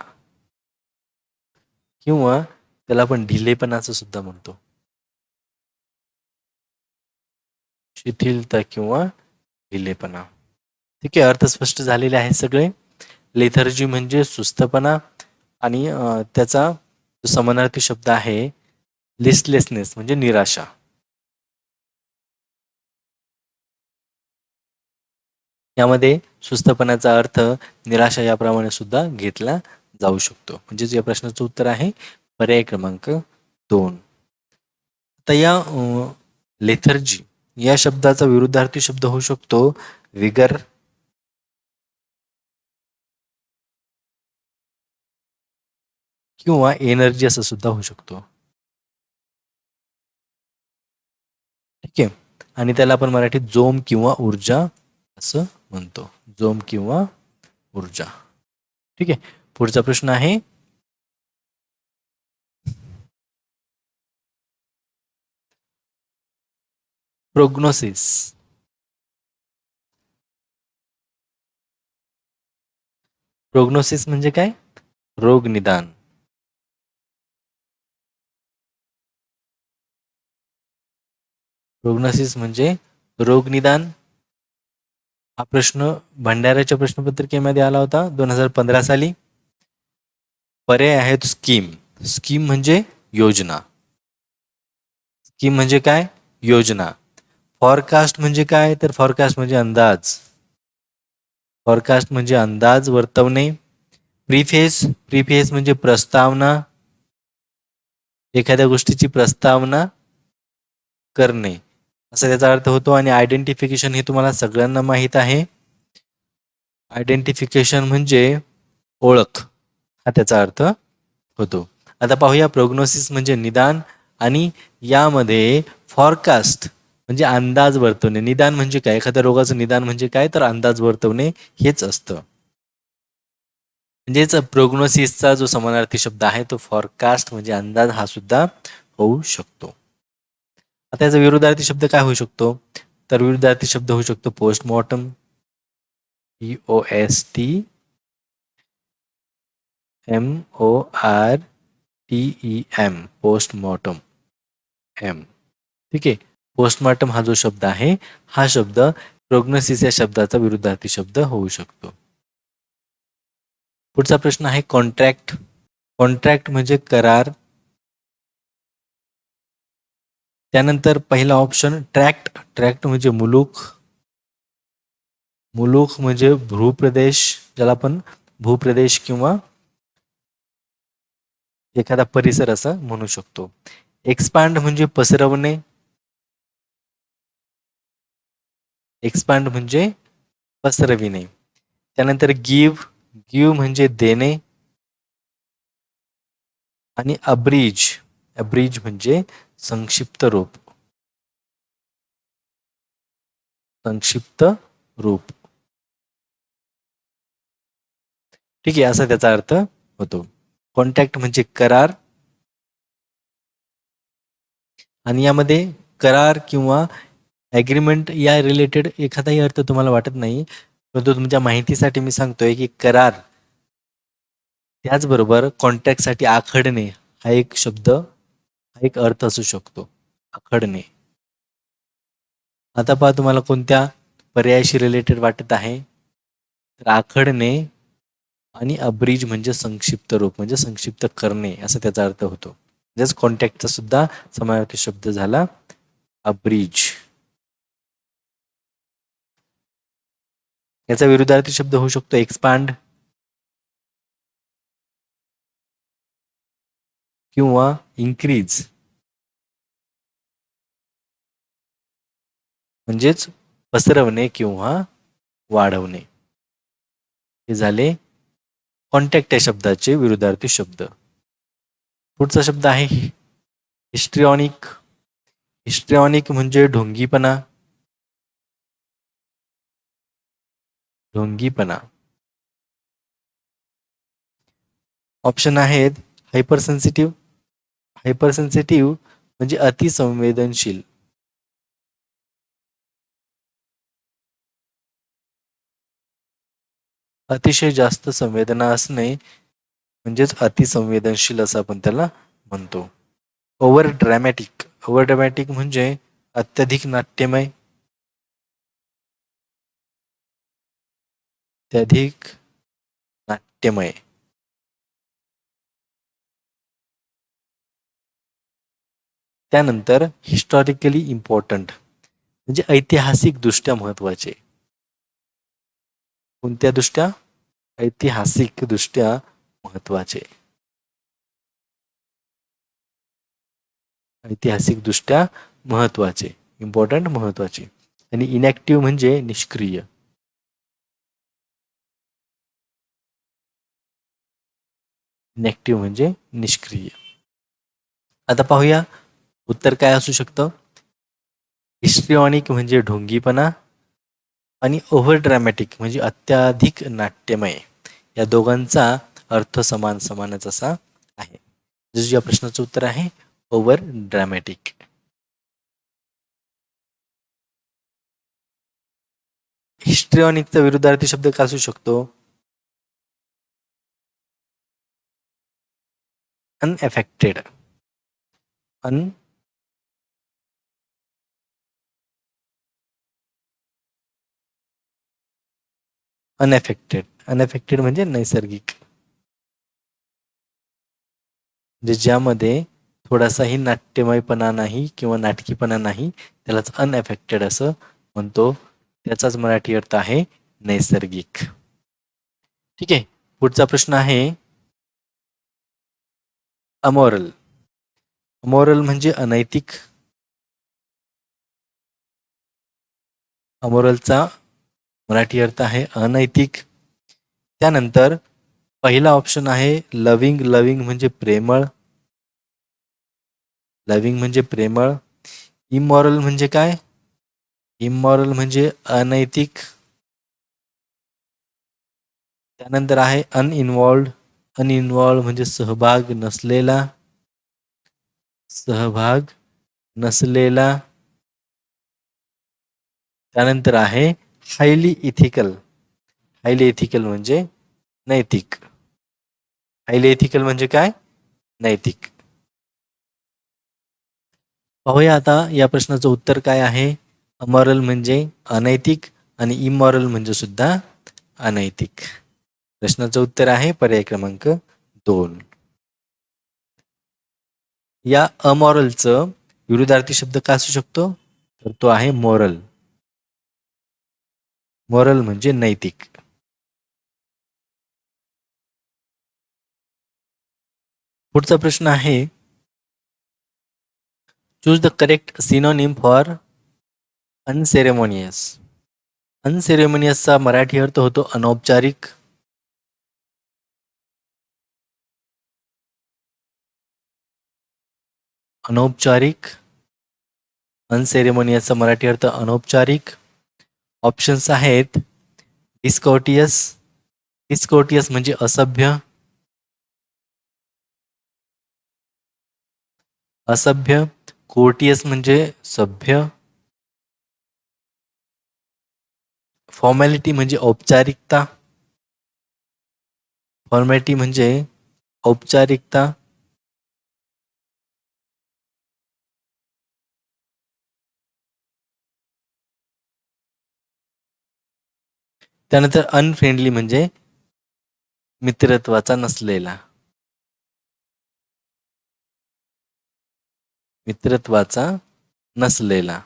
किंवा त्याला आपण ढिलेपणा असं सुद्धा म्हणतो. शिथिलता किंवा ढिलेपणा. ठीक आहे. अर्थ स्पष्ट झालेले आहेत सगळे. लेथर्जी म्हणजे सुस्तपणा आणि त्याचा जो समानार्थी शब्द आहे लिस्टलेसनेस म्हणजे निराशा. यामध्ये सुस्तपणाचा अर्थ निराशा याप्रमाणे सुद्धा घेतला जाऊ शकतो. म्हणजेच या प्रश्नाचं उत्तर आहे पर्याय क्रमांक 2. आता या लेथर्जी या शब्दाचा विरुद्धार्थी शब्द होऊ शकतो विगर. किंवा एनर्जी असं सुद्धा होऊ शकतो. ठीक आहे. आणि त्याला आपण मराठीत जोम किंवा ऊर्जा असं म्हणतो. जोम किंवा ऊर्जा. ठीक आहे. पुढचा प्रश्न आहे प्रोग्नोसिस. प्रोग्नोसिस म्हणजे काय? रोग निदान. प्रोग्नोसिस म्हणजे रोग निदान. हा प्रश्न भंडाऱ्याच्या प्रश्नपत्रिकेमध्ये आला होता 2015 साली. पर्याय आहेत स्कीम. स्कीम म्हणजे योजना. स्कीम म्हणजे काय? योजना. फॉरकास्ट म्हणजे काय? तर फॉरकास्ट म्हणजे अंदाज. फॉरकास्ट म्हणजे अंदाज वर्तवणे. प्रीफेस. प्रीफेस म्हणजे प्रस्तावना. एखाद्या गोष्टीची प्रस्तावना करणे असा त्याचा अर्थ होतो. आणि आयडेंटिफिकेशन हे तुम्हाला सगळ्यांना माहीत आहे. आयडेंटिफिकेशन म्हणजे ओळख हा त्याचा अर्थ होतो. आता पाहूया प्रोग्नोसिस म्हणजे निदान. आणि यामध्ये फॉरकास्ट म्हणजे अंदाज वर्तवणे. निदान म्हणजे काय? एखाद्या रोगाचं निदान म्हणजे काय? तर अंदाज वर्तवणे हेच असतं. म्हणजेच प्रोग्नोसिसचा जो समानार्थी शब्द आहे तो फॉरकास्ट म्हणजे अंदाज हा सुद्धा होऊ शकतो. आता याचा विरुद्धार्थी शब्द काय होऊ शकतो? तर विरुद्धार्थी शब्द होऊ शकतो पोस्टमॉर्टम. POSTMORTEM postmortem M. ठीक आहे. पोस्टमॉर्टम हा जो शब्द आहे हा शब्द प्रोग्नोसिस या शब्दाचा विरुद्धार्थी शब्द होऊ शकतो. पुढचा प्रश्न आहे कॉन्ट्रॅक्ट. कॉन्ट्रॅक्ट म्हणजे करार. त्यानंतर पहिला ऑप्शन ट्रॅक्ट. ट्रॅक्ट म्हणजे मुलूक. मुलूक म्हणजे भूप्रदेश, ज्याला आपण भूप्रदेश किंवा एखादा परिसर असं म्हणू शकतो. एक्सपांड म्हणजे पसरवणे. एक्सपांड म्हणजे पसरविणे. त्यानंतर गिव्ह. गिव्ह म्हणजे देणे. आणि अब्रिज. अब्रिज म्हणजे संक्षिप्त रूप. संक्षिप्त रूप. ठीक आहे, असा त्याचा अर्थ होतो. कॉन्टॅक्ट म्हणजे करार. आणि यामध्ये करार किंवा ॲग्रीमेंट या रिलेटेड एखादाही अर्थ तुम्हाला वाटत नाही, परंतु तुमच्या माहितीसाठी मी सांगतोय की करार त्याचबरोबर कॉन्टॅक्टसाठी आखडणे हा एक शब्द, हा एक अर्थ असू शकतो. आखडणे. आता पहा तुम्हाला कोणत्या पर्यायाशी रिलेटेड वाटत आहे. तर आखडणे आणि अब्रिज म्हणजे संक्षिप्त रूप म्हणजे संक्षिप्त करणे असा त्याचा अर्थ होतो. म्हणजेच कॉन्टॅक्टचा सुद्धा समानार्थी शब्द झाला अब्रिज. याचा विरुद्धार्थी शब्द होऊ शकतो एक्सपांड किंवा इन्क्रीज. म्हणजेच पसरवणे किंवा वाढवणे. हे झाले कॉन्टॅक्ट या शब्दाचे विरुद्धार्थी शब्द. पुढचा शब्द आहे हिस्ट्रिऑनिक. हिस्ट्रिऑनिक म्हणजे ढोंगीपणा. ढोंगीपणा. ऑप्शन आहेत हायपर सेन्सिटिव्ह. हायपर सेन्सिटिव्ह म्हणजे अतिसंवेदनशील. अतिशय जास्त संवेदना असणे म्हणजेच अतिसंवेदनशील असं आपण त्याला म्हणतो. Over dramatic. ओव्हर ड्रॅमॅटिक म्हणजे अत्यधिक नाट्यमय. अत्यधिक नाट्यमय. त्यानंतर हिस्टॉरिकली इम्पॉर्टंट म्हणजे ऐतिहासिक दृष्ट्या महत्वाचे. कोणत्या दृष्ट्या? ऐतिहासिक दृष्ट्या महत्वाचे. ऐतिहासिक दृष्ट्या महत्वाचे. इम्पॉर्टंट महत्वाचे. आणि इनॅक्टिव्ह म्हणजे निष्क्रिय. इनॅक्टिव्ह म्हणजे निष्क्रिय. आता पाहूया उत्तर काय असू शकतं. हिस्ट्रिऑनिक म्हणजे ढोंगीपणा आणि ओव्हर ड्रॅमॅटिक म्हणजे अत्याधिक नाट्यमय. या दोघांचा अर्थ समानच असा आहे. जसं या प्रश्नाचं उत्तर आहे ओव्हर ड्रॅमॅटिक. हिस्ट्रिऑनिकचा विरुद्धार्थी शब्द काय असू शकतो? अनएफेक्टेड. अन अनएफेक्टेड. अनएफेक्टेड म्हणजे नैसर्गिक, म्हणजे ज्यामध्ये थोडासाही नाट्यमयपणा नाही किंवा नाटकीपणा नाही, त्यालाच अनएफेक्टेड असं म्हणतो. त्याचाच मराठी अर्थ आहे नैसर्गिक. ठीक आहे. पुढचा प्रश्न आहे अमोरल. अमोरल म्हणजे अनैतिक. अमोरलचा मराठी अर्थ आहे अनैतिक. त्यानंतर पहिला ऑप्शन आहे लविंग. लविंग म्हणजे प्रेमळ. लविंग म्हणजे प्रेमळ. इमॉरल म्हणजे काय? इमॉरल म्हणजे अनैतिक. त्यानंतर आहे अनइन्वॉल्ड. अनइन्वॉल्ड म्हणजे सहभाग नसलेला. सहभाग नसलेला. त्यानंतर आहे हायली इथिकल. हायली इथिकल म्हणजे नैतिक. हायली इथिकल म्हणजे काय? नैतिक. पाहूया आता या प्रश्नाचं उत्तर काय आहे. अमॉरल म्हणजे अनैतिक आणि इमॉरल म्हणजे सुद्धा अनैतिक. प्रश्नाचं उत्तर आहे पर्याय क्रमांक 2. या अमॉरलचं विरुद्धार्थी शब्द काय असू शकतो? तर तो आहे मोरल. मोरल म्हणजे नैतिक. पुढचा प्रश्न आहे choose the correct synonym for unceremonious. अनसेरेमोनियसचा मराठी अर्थ होतो अनौपचारिक. अनौपचारिक. अनसेरेमोनियसचा मराठी अर्थ अनौपचारिक. ऑप्शन्स आहेत डिस्कॉर्टियस. डिस्कॉर्टियस म्हणजे असभ्य. असभ्य. कोर्टियस म्हणजे सभ्य. फॉर्मॅलिटी म्हणजे औपचारिकता. फॉर्मॅलिटी म्हणजे औपचारिकता. त्यानंतर अनफ्रेंडली म्हणजे मित्रत्वाचा नसलेला. मित्रत्वाचा नसलेला.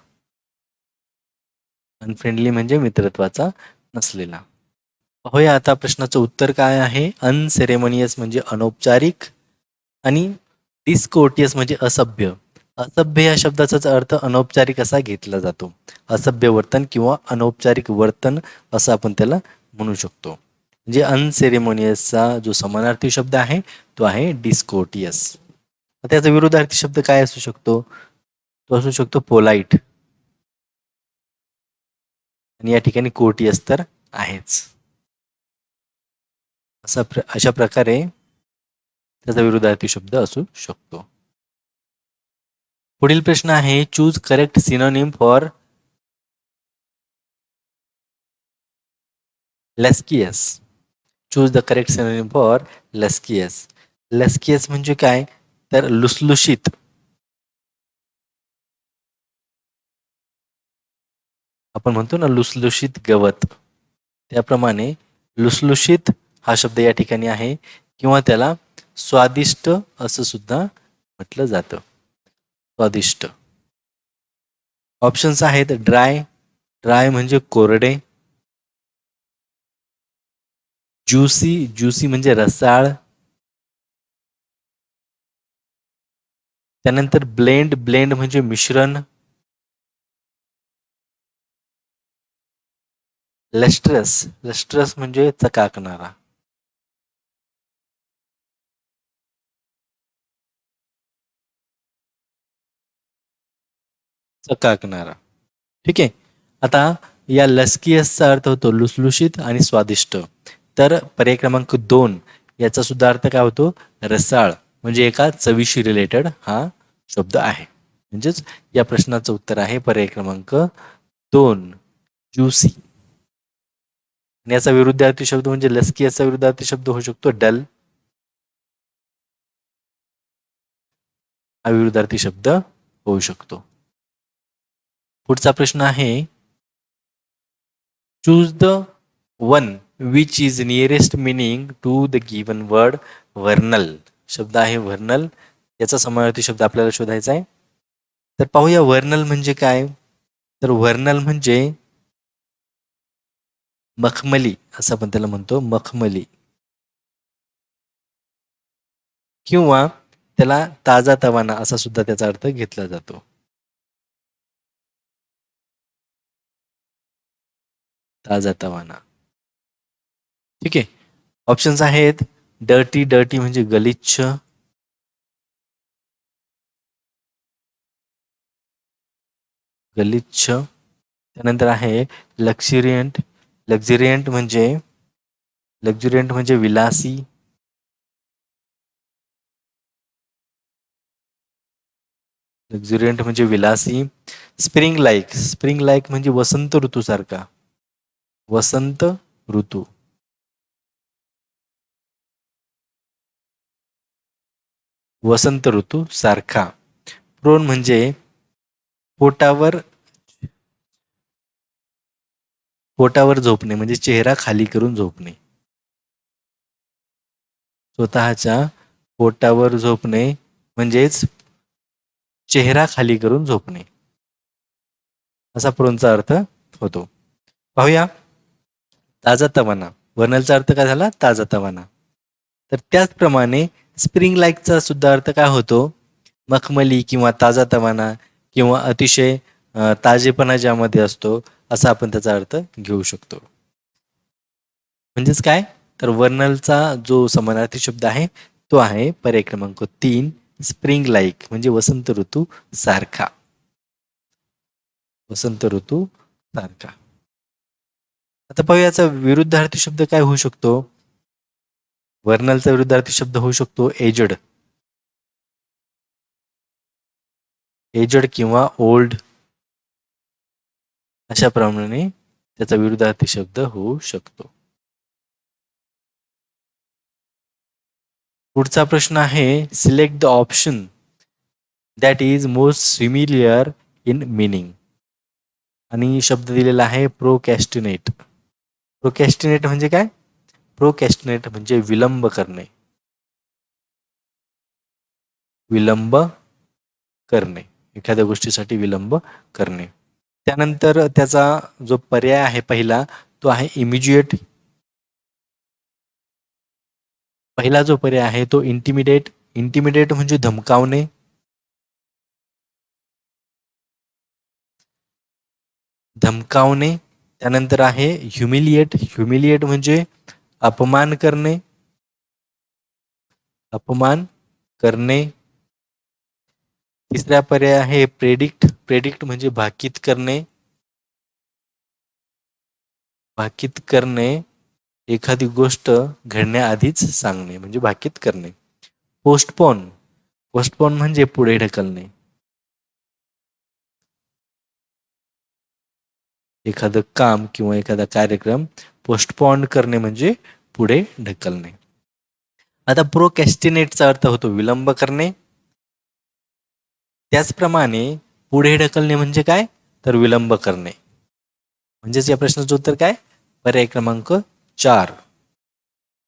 अनफ्रेंडली म्हणजे मित्रत्वाचा नसलेला. पाहूया आता प्रश्नाचं उत्तर काय आहे. अनसेरेमोनियस म्हणजे अनौपचारिक आणि डिस्कोर्टियस म्हणजे असभ्य. असभ्य या शब्दाचाच अर्थ अनौपचारिक असा घेतला जातो. असभ्य वर्तन किंवा अनौपचारिक वर्तन असं आपण त्याला म्हणू शकतो. म्हणजे अनसेरेमोनियसचा जो समानार्थी शब्द आहे तो आहे डिस्कोर्टियस. त्याचा विरुद्धार्थी शब्द काय असू शकतो? तो असू शकतो पोलाइट. आणि या ठिकाणी कोर्टियस तर आहेच. अशा प्रकारे त्याचा विरुद्धार्थी शब्द असू शकतो. पुढील प्रश्न आहे choose correct synonym for luscious. Choose the correct synonym for luscious. Luscious म्हणजे काय? तर लुसलुशीत. आपण म्हणतो ना लुसलुशीत गवत, त्याप्रमाणे लुसलुशीत हा शब्द या ठिकाणी आहे किंवा त्याला स्वादिष्ट असं सुद्धा म्हटलं जातं. स्वादिष्ट. ऑप्शन्स आहेत ड्राय. ड्राय म्हणजे कोरडे. ज्युसी. ज्युसी म्हणजे रसाळ. त्यानंतर ब्लेंड. ब्लेंड म्हणजे मिश्रण. लस्ट्रस. लस्ट्रस म्हणजे चकाकणारा. चकाकणारा. ठीक आहे. आता या लस्कियसचा अर्थ होतो लुसलुशीत आणि स्वादिष्ट. तर पर्याय क्रमांक 2 याचा सुद्धा अर्थ काय होतो? रसाळ. म्हणजे एका चवीशी रिलेटेड हा शब्द आहे. म्हणजेच या प्रश्नाचं उत्तर आहे पर्याय क्रमांक 2 ज्युसी. आणि याचा विरुद्धार्थी शब्द म्हणजे लस्कियसचा विरुद्धार्थी शब्द होऊ शकतो डल. हा विरुद्धार्थी शब्द होऊ शकतो. पुढचा प्रश्न आहे choose the one which is nearest meaning to the given word vernal. शब्द आहे वर्नल, याचा समानार्थी शब्द आपल्याला शोधायचा आहे. तर पाहूया वर्नल म्हणजे काय. तर वर्नल म्हणजे मखमली, असं आपण त्याला म्हणतो, मखमली, किंवा त्याला ताजा तवाना असा सुद्धा त्याचा अर्थ घेतला जातो. ताजा तवाना. ठीक आहे. ऑप्शन्स आहेत डर्टी. डर्टी म्हणजे गलिच्छ. गलिच्छ. त्यानंतर आहे लक्झरियंट. लक्झरियंट म्हणजे विलासी. लक्झरियंट म्हणजे विलासी. Spring like. स्प्रिंग लाईक म्हणजे वसंत ऋतूसारखा. वसंत ऋतू. वसंत ऋतू सारखा. प्रोन म्हणजे पोटावर पोटावर झोपणे, म्हणजे चेहरा खाली करून झोपणे. स्वतःच्या पोटावर झोपणे म्हणजेच चेहरा खाली करून झोपणे, असा प्रोनचा अर्थ होतो. पाहूया ताजा तवाना. वर्नलचा अर्थ काय झाला, ताजा तवाना. तर त्याचप्रमाणे स्प्रिंग लाईकचा सुद्धा अर्थ काय होतो, मखमली किंवा ताजा तवाना किंवा अतिशय ताजेपणा ज्यामध्ये असतो, असा आपण त्याचा अर्थ घेऊ शकतो. म्हणजेच काय, तर वर्नलचा जो समानार्थी शब्द आहे तो आहे पर्याय क्रमांक 3 स्प्रिंग लाईक म्हणजे वसंत ऋतू सारखा. वसंत ऋतू सारखा. आता पाहूया याचा विरुद्धार्थी शब्द काय होऊ शकतो. वर्नलचा विरुद्धार्थी शब्द होऊ शकतो एजड. एजड किंवा ओल्ड अशा प्रमाणे त्याचा विरुद्धार्थी शब्द होऊ शकतो. पुढचा प्रश्न आहे select the option that is most similar in meaning. आणि शब्द दिलेला आहे प्रोकॅस्टिनेट. प्रोकॅस्टिनेट म्हणजे काय, प्रोकॅस्टिनेट म्हणजे विलंब करणे. विलंब करणे, एखाद्या गोष्टीसाठी विलंब करणे. त्यानंतर त्याचा जो पर्याय आहे पहिला तो आहे इमिजिएट. पहिला जो पर्याय आहे तो इंटिमिडेट. इंटिमिडेट म्हणजे धमकावणे. धमकावणे. त्यानंतर आहे ह्युमिलिएट. ह्युमिलिएट म्हणजे अपमान करणे. अपमान करणे. तिसरा पर्याय आहे प्रेडिक्ट. प्रेडिक्ट म्हणजे भाकीत करणे. भाकीत करणे, एखादी गोष्ट घडण्याआधीच सांगणे म्हणजे भाकीत करणे. पोस्टपोन. पोस्टपोन म्हणजे पुढे ढकलणे. एखादं काम किंवा एखादा कार्यक्रम पोस्टपोन करणे म्हणजे पुढे ढकलणे. आता प्रोकॅस्टिनेटचा अर्थ होतो विलंब करणे. त्याचप्रमाणे पुढे ढकलणे म्हणजे काय, तर विलंब करणे. म्हणजेच या प्रश्नाचं उत्तर काय, पर्याय क्रमांक 4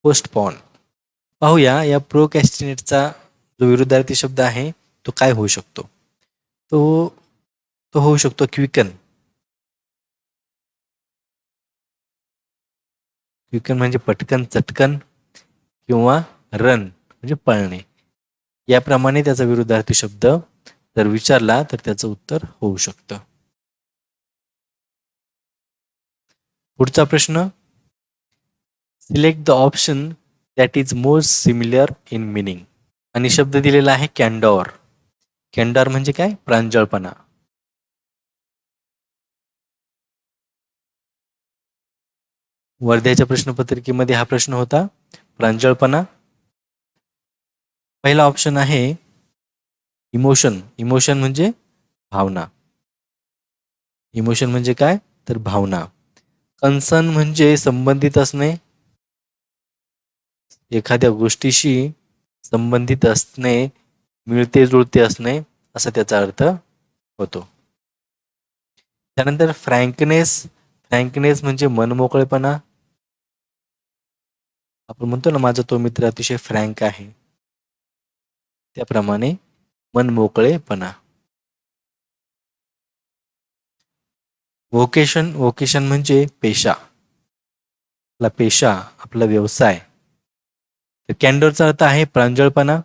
पोस्टपोन. पाहूया या प्रोकॅस्टिनेटचा जो विरुद्धार्थी शब्द आहे तो काय होऊ शकतो. तो तो होऊ शकतो क्विकन. क्विकन म्हणजे पटकन, चटकन, किंवा रन म्हणजे पळणे. याप्रमाणे त्याचा विरुद्धार्थी शब्द जर विचारला तर त्याचं उत्तर होऊ शकतं. पुढचा प्रश्न select the option that is most similar in meaning. आणि शब्द दिलेला आहे कॅन्डॉर. कॅन्डॉर म्हणजे काय, प्रांजळपणा. वर्ध्याच्या प्रश्नपत्रिकेमध्ये हा प्रश्न होता, प्रांजळपणा. पहिला ऑप्शन आहे इमोशन. इमोशन म्हणजे भावना. इमोशन म्हणजे काय, तर भावना. कन्सर्न म्हणजे संबंधित असणे. एखाद्या गोष्टीशी संबंधित असणे, मिळते जुळते असणे असा त्याचा अर्थ होतो. त्यानंतर फ्रँकनेस. फ्रँकनेस म्हणजे मनमोकळेपणा. आपण म्हणतो ना, माझा तो मित्र अतिशय फ्रँक आहे, त्याप्रमाणे मनमोकळेपणा. व्होकेशन म्हणजे पेशा, आपला पेशा, आपला व्यवसाय. तर कॅन्डोरचा अर्थ आहे प्रांजळपणा,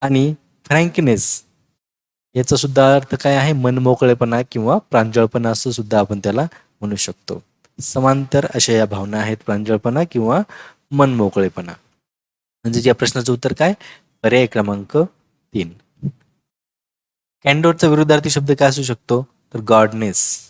आणि फ्रँकनेस याचा सुद्धा अर्थ काय आहे, मनमोकळेपणा किंवा प्रांजळपणा असं सुद्धा आपण त्याला म्हणू शकतो. समांतर अशा या भावना आहेत, प्रांजळपणा किंवा मनमोकळेपणा. म्हणजे या प्रश्नाचं उत्तर काय, पर्याय क्रमांक 3. कॅन्डोरचा विरुद्धार्थी शब्द काय असू शकतो, तर गॉडनेस.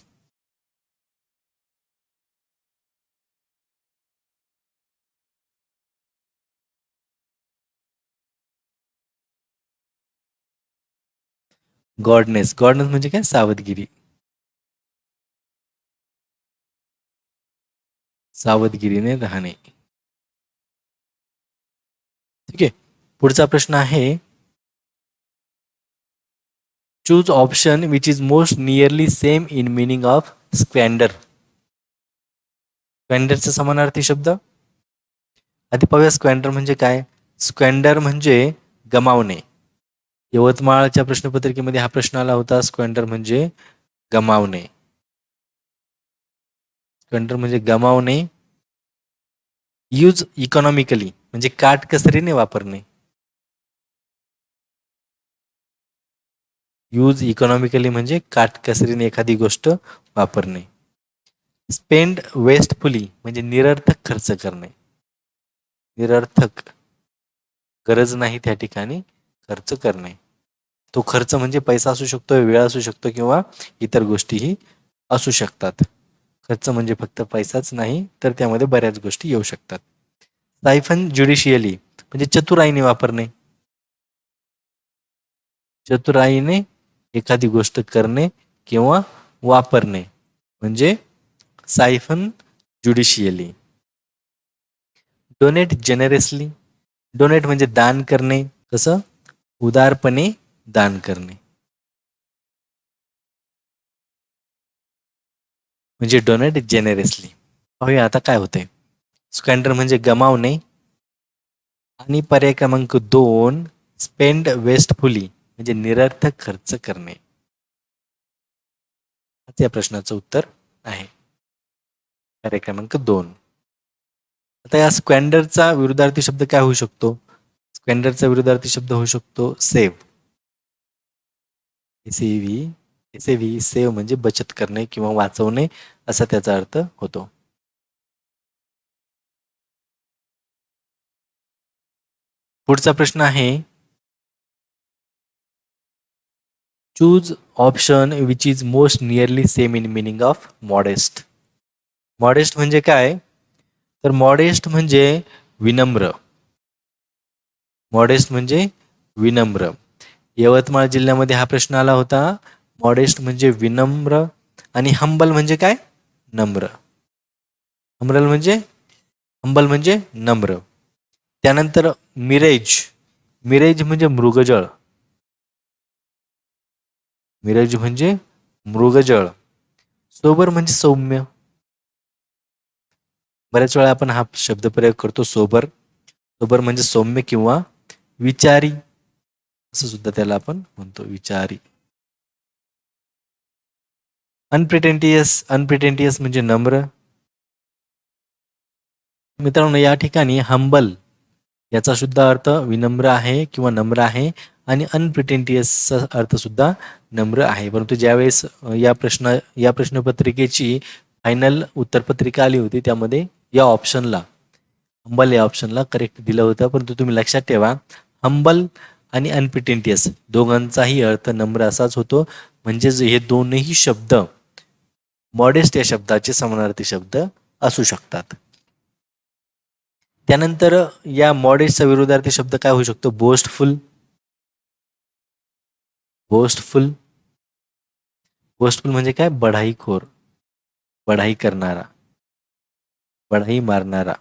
गॉडनेस म्हणजे काय, सावधगिरी. सावधगिरीने राहणे. ठीक आहे. पुढचा प्रश्न आहे, choose option which is most nearly same in meaning of squander. स्क्वॅन्डरचा समानार्थी शब्द आधी पाहूया. स्क्वॅन्डर म्हणजे काय, स्क्वॅन्डर म्हणजे गमावणे. यवतमाळच्या प्रश्नपत्रिकेमध्ये हा प्रश्न आला होता, स्क्वॅन्डर म्हणजे गमावणे. स्क्वॅन्डर म्हणजे गमावणे. यूज इकॉनॉमिकली म्हणजे काटकसरीने वापरणे. यूज इकॉनॉमिकली म्हणजे काटकसरीने एखादी गोष्ट वापरणे. स्पेंड वेस्टफुली म्हणजे निरर्थक खर्च करणे. निरर्थक, गरज नाही त्या ठिकाणी खर्च करणे. तो खर्च म्हणजे पैसा असू शकतो, वेळ असू शकतो, किंवा इतर गोष्टीही असू शकतात. खर्च म्हणजे फक्त पैसाच नाही, तर त्यामध्ये बऱ्याच गोष्टी येऊ शकतात. सायफन ज्युडिशियली म्हणजे चतुराईने वापरणे. चतुराईने एखादी गोष्ट करणे किंवा वापरणे म्हणजे सायफन ज्युडिशियली. डोनेट जेनरसली, डोनेट म्हणजे दान करणे. कसं, उदारपणे दान करणे म्हणजे डोनेट जेनरसली. पाहूया आता काय होतंय. स्क्वॅन्डर म्हणजे गमावणे, आणि पर्याय क्रमांक 2 स्पेंड वेस्टफुली म्हणजे निरर्थक खर्च करणे. या प्रश्नाचं उत्तर आहे पर्याय क्रमांक 2. आता या स्क्वॅन्डरचा विरुद्धार्थी शब्द काय होऊ शकतो, स्क्वॅन्डरचा विरुद्धार्थी शब्द होऊ शकतो सेव्ह. सेव्ह म्हणजे बचत करणे किंवा वाचवणे असा त्याचा अर्थ होतो. पुढचा प्रश्न आहे, choose option which is most nearly same in meaning of modest. Modest म्हणजे काय, तर मॉडेस्ट म्हणजे विनम्र. मॉडेस्ट म्हणजे विनम्र. यवतमाळ जिल्ह्यामध्ये हा प्रश्न आला होता. मॉडेस्ट म्हणजे विनम्र, आणि हंबल म्हणजे काय, नम्र. हंबल म्हणजे नम्र. त्यानंतर मिरेज, मिरेज म्हणजे मृगजळ. मिरेज म्हणजे मृगजळ. सोबर म्हणजे सौम्य. बऱ्याच वेळा आपण हा शब्द प्रयोग करतो, सोबर. सोबर म्हणजे सौम्य किंवा विचारी असं सुद्धा त्याला आपण म्हणतो, विचारी. अनप्रिटेंटियस म्हणजे नम्र. मित्रांनो, या ठिकाणी हंबल याचा सुद्धा अर्थ विनम्र आहे किंवा नम्र आहे, आणि अनप्रिटेंटियसचा अर्थ सुद्धा नम्र आहे. परंतु ज्यावेळेस या प्रश्नपत्रिकेची फायनल उत्तरपत्रिका आली होती, त्यामध्ये या ऑप्शनला, हंबल या ऑप्शनला करेक्ट दिलं होतं. परंतु तुम्ही लक्षात ठेवा, हंबल आणि अनप्रिटेंटियस दोघांचाही अर्थ नम्र असाच होतो. म्हणजेच हे दोनही शब्द मॉडेस्ट या शब्दाचे समानार्थी शब्द असू शकतात. त्यानंतर या मॉडेस्टचा विरुद्धार्थी शब्द काय होऊ शकतो, बोस्टफुल. बोस्टफुल बोस्टफुल म्हणजे काय, बढाईखोर, बढाई करणारा, बढाई मारणारा.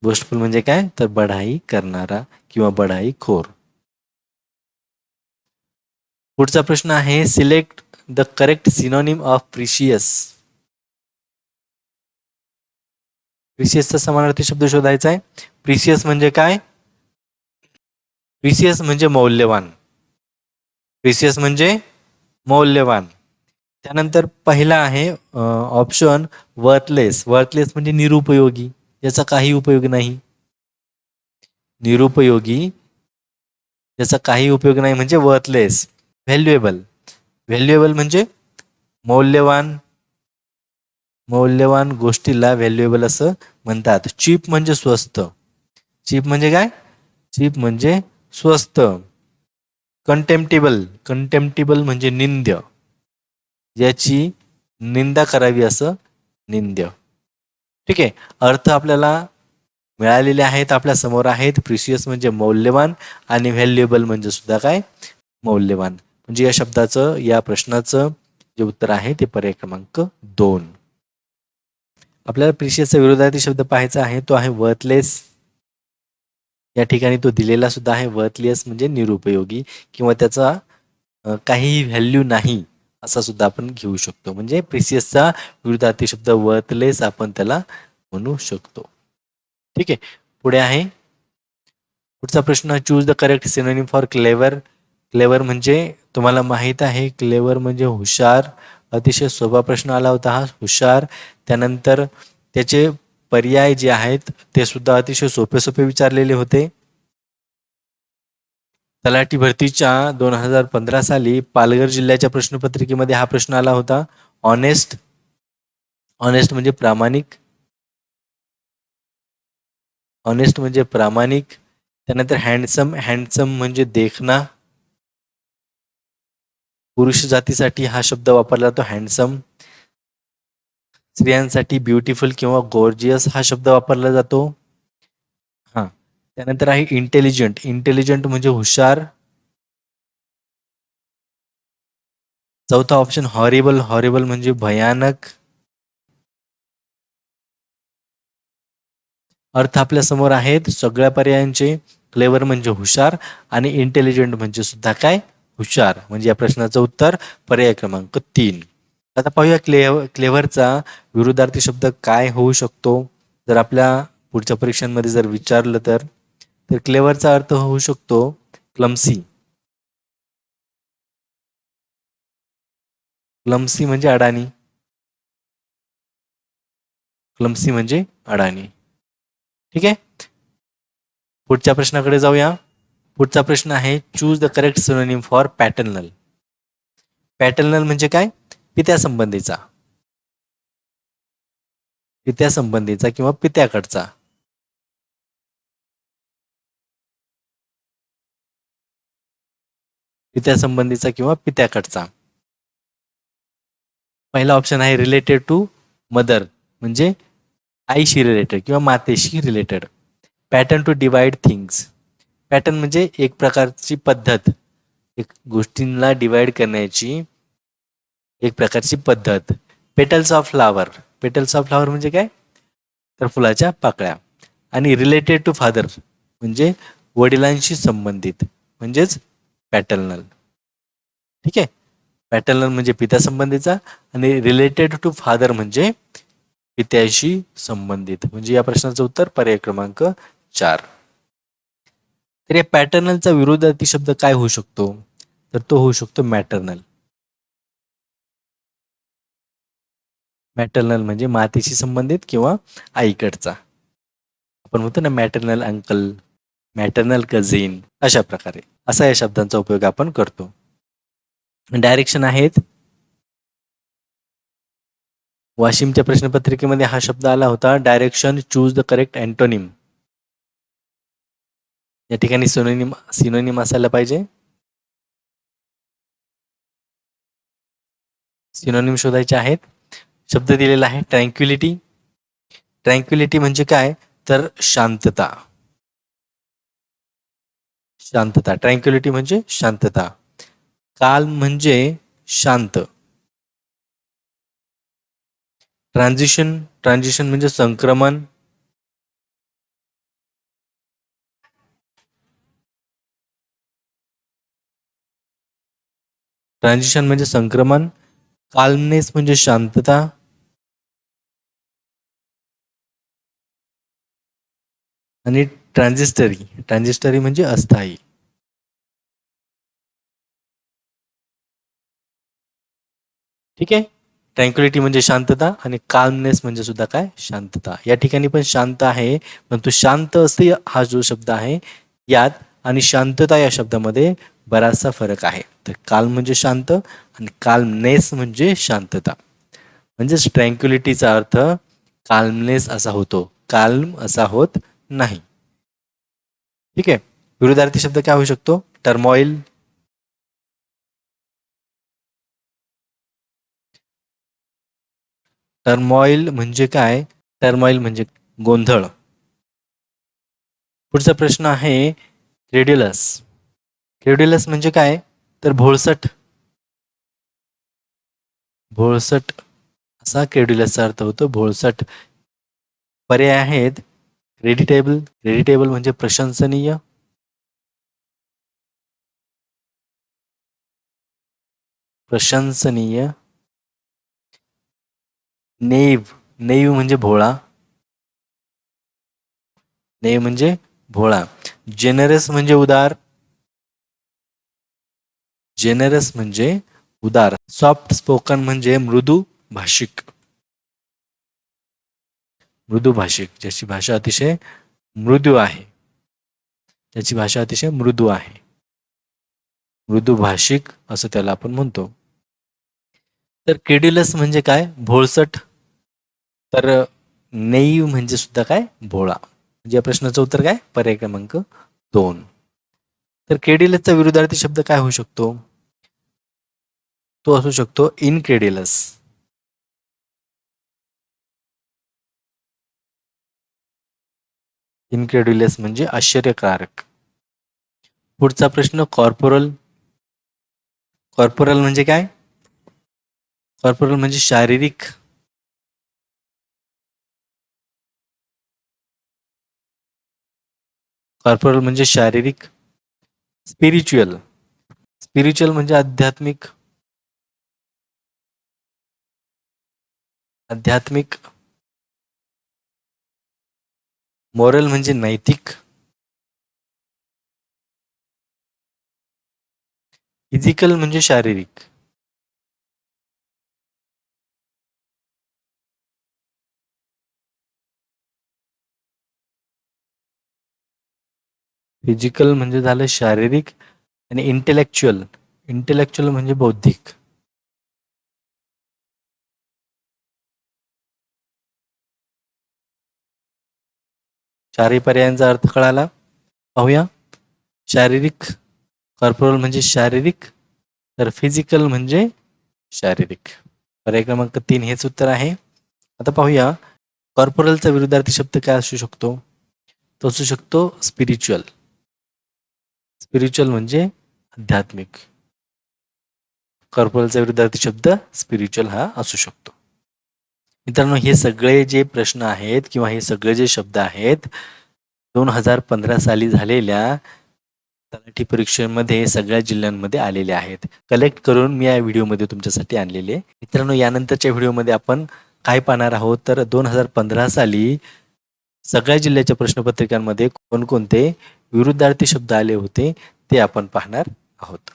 बोस्टफुल म्हणजे काय, तर बढाई करणारा किंवा बढाईखोर. पुढचा प्रश्न आहे, select the correct synonym of precious. प्रिशियसचा समानार्थी शब्द शोधायचा आहे. प्रिशियस म्हणजे काय? प्रिशियस म्हणजे मौल्यवान. प्रिशियस म्हणजे मौल्यवान. त्यानंतर पहिला आहे ऑप्शन वर्थलेस. वर्थलेस म्हणजे निरुपयोगी, याचा काही उपयोग नाही. निरुपयोगी, याचा काही उपयोग नाही म्हणजे वर्थलेस. व्हॅल्युएबल. व्हॅल्युएबल म्हणजे मौल्यवान. मौल्यवान गोष्टीला व्हॅल्युएबल असं म्हणतात. चीप म्हणजे स्वस्त. चीप म्हणजे काय? चीप म्हणजे स्वस्त. कंटेम्प्टिबल. कंटेम्प्टिबल म्हणजे निंद्य, याची निंदा करावी असं निंद्य. ठीक आहे. अर्थ आपल्याला मिळालेले आहेत, आपल्या समोर आहेत. प्रिशियस म्हणजे मौल्यवान आणि व्हॅल्युएबल म्हणजे सुद्धा काय? मौल्यवान. म्हणजे या शब्दाचं, या प्रश्नाचं जे उत्तर आहे ते पर्याय क्रमांक 2. आपल्याला प्रिशियसचा विरोधार्थी शब्द पाहायचा आहे, तो आहे वर्थलेस. या ठिकाणी तो दिलेला सुद्धा आहे. वर्थलेस म्हणजे निरुपयोगी किंवा त्याचा काही व्हॅल्यू नाही असा सुद्धा आपण घेऊ शकतो. म्हणजे प्रिशियसचा विरुद्धार्थी शब्द वर्थलेस आपण त्याला म्हणू शकतो. ठीक आहे. पुढे आहे पुढचा प्रश्न, choose the correct synonym for clever. Clever म्हणजे तुम्हाला माहीत आहे, क्लेवर म्हणजे हुशार. अतिशय सोपा प्रश्न आला होता हा, हुशार. त्यानंतर त्याचे पर्याय जे आहेत ते सुद्धा अतिशय सोपे सोपे विचारलेले होते. तलाठी भरतीच्या 2015 साली पालघर जिल्ह्याच्या प्रश्नपत्रिकेमध्ये हा प्रश्न आला होता. ऑनेस्ट. ऑनेस्ट म्हणजे प्रामाणिक. ऑनेस्ट म्हणजे प्रामाणिक. त्यानंतर हँडसम. हँडसम म्हणजे देखना. पुरुष जातीसाठी हा शब्द वापरला जातो हँडसम. स्त्रियांसाठी ब्युटिफुल किंवा गॉर्जियस हा शब्द वापरला जातो. हा. त्यानंतर आहे इंटेलिजंट. इंटेलिजंट म्हणजे हुशार. चौथा ऑप्शन हॉरिबल. हॉरिबल म्हणजे भयानक. अर्थ आपल्या समोर आहेत सगळ्या पर्यायांचे. क्लेवर म्हणजे हुशार आणि इंटेलिजंट म्हणजे सुद्धा काय? हुशार. म्हणजे या प्रश्नाचं उत्तर पर्याय क्रमांक 3. आता पाहूया क्लेव्हरचा विरुद्धार्थी शब्द काय होऊ शकतो. जर आपल्या पुढच्या परीक्षांमध्ये जर विचारलं तर क्लेव्हरचा अर्थ होऊ शकतो क्लमसी. क्लमसी म्हणजे अडाणी. क्लमसी म्हणजे अडाणी. ठीक आहे. पुढच्या प्रश्नाकडे जाऊया. पुढचा प्रश्न आहे, choose the correct synonym for paternal. Paternal म्हणजे काय? पित्या संबंधीचा. पित्या संबंधीचा किंवा पित्याकडचा. पित्या संबंधीचा किंवा पित्याकडचा. पहिला ऑप्शन आहे रिलेटेड टू मदर, म्हणजे आईशी रिलेटेड किंवा मातेशी related. Pattern to divide things. Pattern म्हणजे एक प्रकारची पद्धत, एक गोष्टींना डिवाइड करण्याची एक प्रकारची पद्धत. Petals of flower. Petals of flower म्हणजे काय? तर फुलाच्या पाकळ्या. आणि रिलेटेड टू फादर म्हणजे वडिलांशी संबंधित, म्हणजेच पॅटर्नल. ठीक आहे. पॅटर्नल म्हणजे पित्या संबंधीचा आणि रिलेटेड टू फादर म्हणजे पित्याशी संबंधित. म्हणजे या प्रश्नाचं उत्तर पर्याय क्रमांक 4. तर या पॅटर्नलचा विरोधार्थी शब्द काय होऊ शकतो? तर तो होऊ शकतो मॅटर्नल. मॅटर्नल म्हणजे मातेशी संबंधित किंवा आईकडचा. आपण म्हणतो ना मॅटर्नल अंकल, मॅटर्नल कझिन, अशा प्रकारे असा या शब्दांचा उपयोग आपण करतो. डायरेक्शन आहेत. वाशिमच्या प्रश्नपत्रिकेमध्ये हा शब्द आला होता direction. Choose the correct antonym. या ठिकाणी सिनोनिम असायला पाहिजे. सिनोनिम शोधायचे आहेत. शब्द दिलेला आहे ट्रँक्युलिटी. ट्रँक्युलिटी म्हणजे काय? तर शांतता. शांतता. ट्रँक्युलिटी म्हणजे शांतता. काल म्हणजे शांत. ट्रान्झिशन. ट्रान्झिशन म्हणजे संक्रमण. ट्रान्झिशन म्हणजे संक्रमण, काल्मनेस म्हणजे शांतता, आणि ट्रान्झिस्टरी म्हणजे अस्थायी. ठीक आहे. ट्रँक्युलिटी म्हणजे शांतता आणि काल्मनेस म्हणजे सुद्धा काय, शांतता. या ठिकाणी पण शांत आहे, पण तो शांत असते हा जो शब्द आहे यात आणि शांतता या शब्दामध्ये बराचसा फरक आहे. तर काल्म म्हणजे शांत आणि काल्मनेस म्हणजे शांतता. म्हणजेच ट्रँक्युलिटीचा अर्थ काल्मनेस असा होतो, काल्म असा होत नाही. ठीक आहे. विरुद्धार्थी शब्द काय होऊ शकतो? टर्मॉइल. टर्मॉइल म्हणजे काय? टर्मॉइल म्हणजे गोंधळ. पुढचा प्रश्न आहे क्रेड्युलस. क्रेड्युलस म्हणजे काय? तर भोळसट. भोळसट असा क्रेड्युलसचा अर्थ होतो, भोळसट. पर्याय आहेत क्रेडिटेबल. क्रेडिटेबल म्हणजे प्रशंसनीय. प्रशंसनीय. नेव म्हणजे भोळा. नेव म्हणजे भोळा. जेनरस म्हणजे उदार. जेनरस म्हणजे उदार. सॉफ्ट स्पोकन म्हणजे मृदू भाषिक. मृदू भाषिक, ज्याची भाषा अतिशय मृदू आहे. ज्याची भाषा अतिशय मृदू आहे. मृदू भाषिक असं त्याला आपण म्हणतो. तर क्रेड्युलस म्हणजे काय? भोळसट. तर नेईव म्हणजे सुद्धा काय? भोळा. म्हणजे या प्रश्नाचं उत्तर काय? पर्याय क्रमांक 2. तर क्रेड्युलसचा विरुद्धार्थी शब्द काय होऊ शकतो? तो असू शकतो इनक्रेड्युलस. इनक्रेड्युलस म्हणजे आश्चर्यकारक. पुढचा प्रश्न कॉर्पोरल. कॉर्पोरल म्हणजे काय? कॉर्पोरल म्हणजे शारीरिक. कॉर्पोरल म्हणजे शारीरिक. स्पिरिच्युअल. स्पिरिच्युअल म्हणजे आध्यात्मिक. आध्यात्मिक. मोरल म्हणजे नैतिक. फिजिकल म्हणजे शारीरिक. फिजिकल म्हणजे झालं शारीरिक आणि इंटेलेक्च्युअल. इंटेलेक्च्युअल म्हणजे बौद्धिक. चारही पर्यायांचा अर्थ कळाला. पाहूया. शारीरिक. कॉर्पोरल म्हणजे शारीरिक. तर फिजिकल म्हणजे शारीरिक. पर्याय क्रमांक 3 हेच उत्तर आहे. आता पाहूया कॉर्पोरलचा विरुद्धार्थी शब्द काय असू शकतो? तो असू शकतो स्पिरिच्युअल. स्पिरिच्युअल म्हणजे आध्यात्मिक. कॉर्पोरलचा विरुद्धार्थी शब्द स्पिरिच्युअल हा असू शकतो. मित्रांनो, हे सगळे जे प्रश्न आहेत किंवा हे सगळे जे शब्द आहेत 2015 साली झालेल्या तलाठी परीक्षेमध्ये सगळ्या जिल्ह्यांमध्ये आलेले आहेत. कलेक्ट करून मी या व्हिडिओमध्ये तुमच्यासाठी आणलेले. मित्रांनो, यानंतरच्या व्हिडिओमध्ये आपण काय पाहणार आहोत तर 2015 साली सगळ्या जिल्ह्याच्या प्रश्नपत्रिकांमध्ये कोणकोणते विरुद्धार्थी शब्द आले होते ते आपण पाहणार आहोत.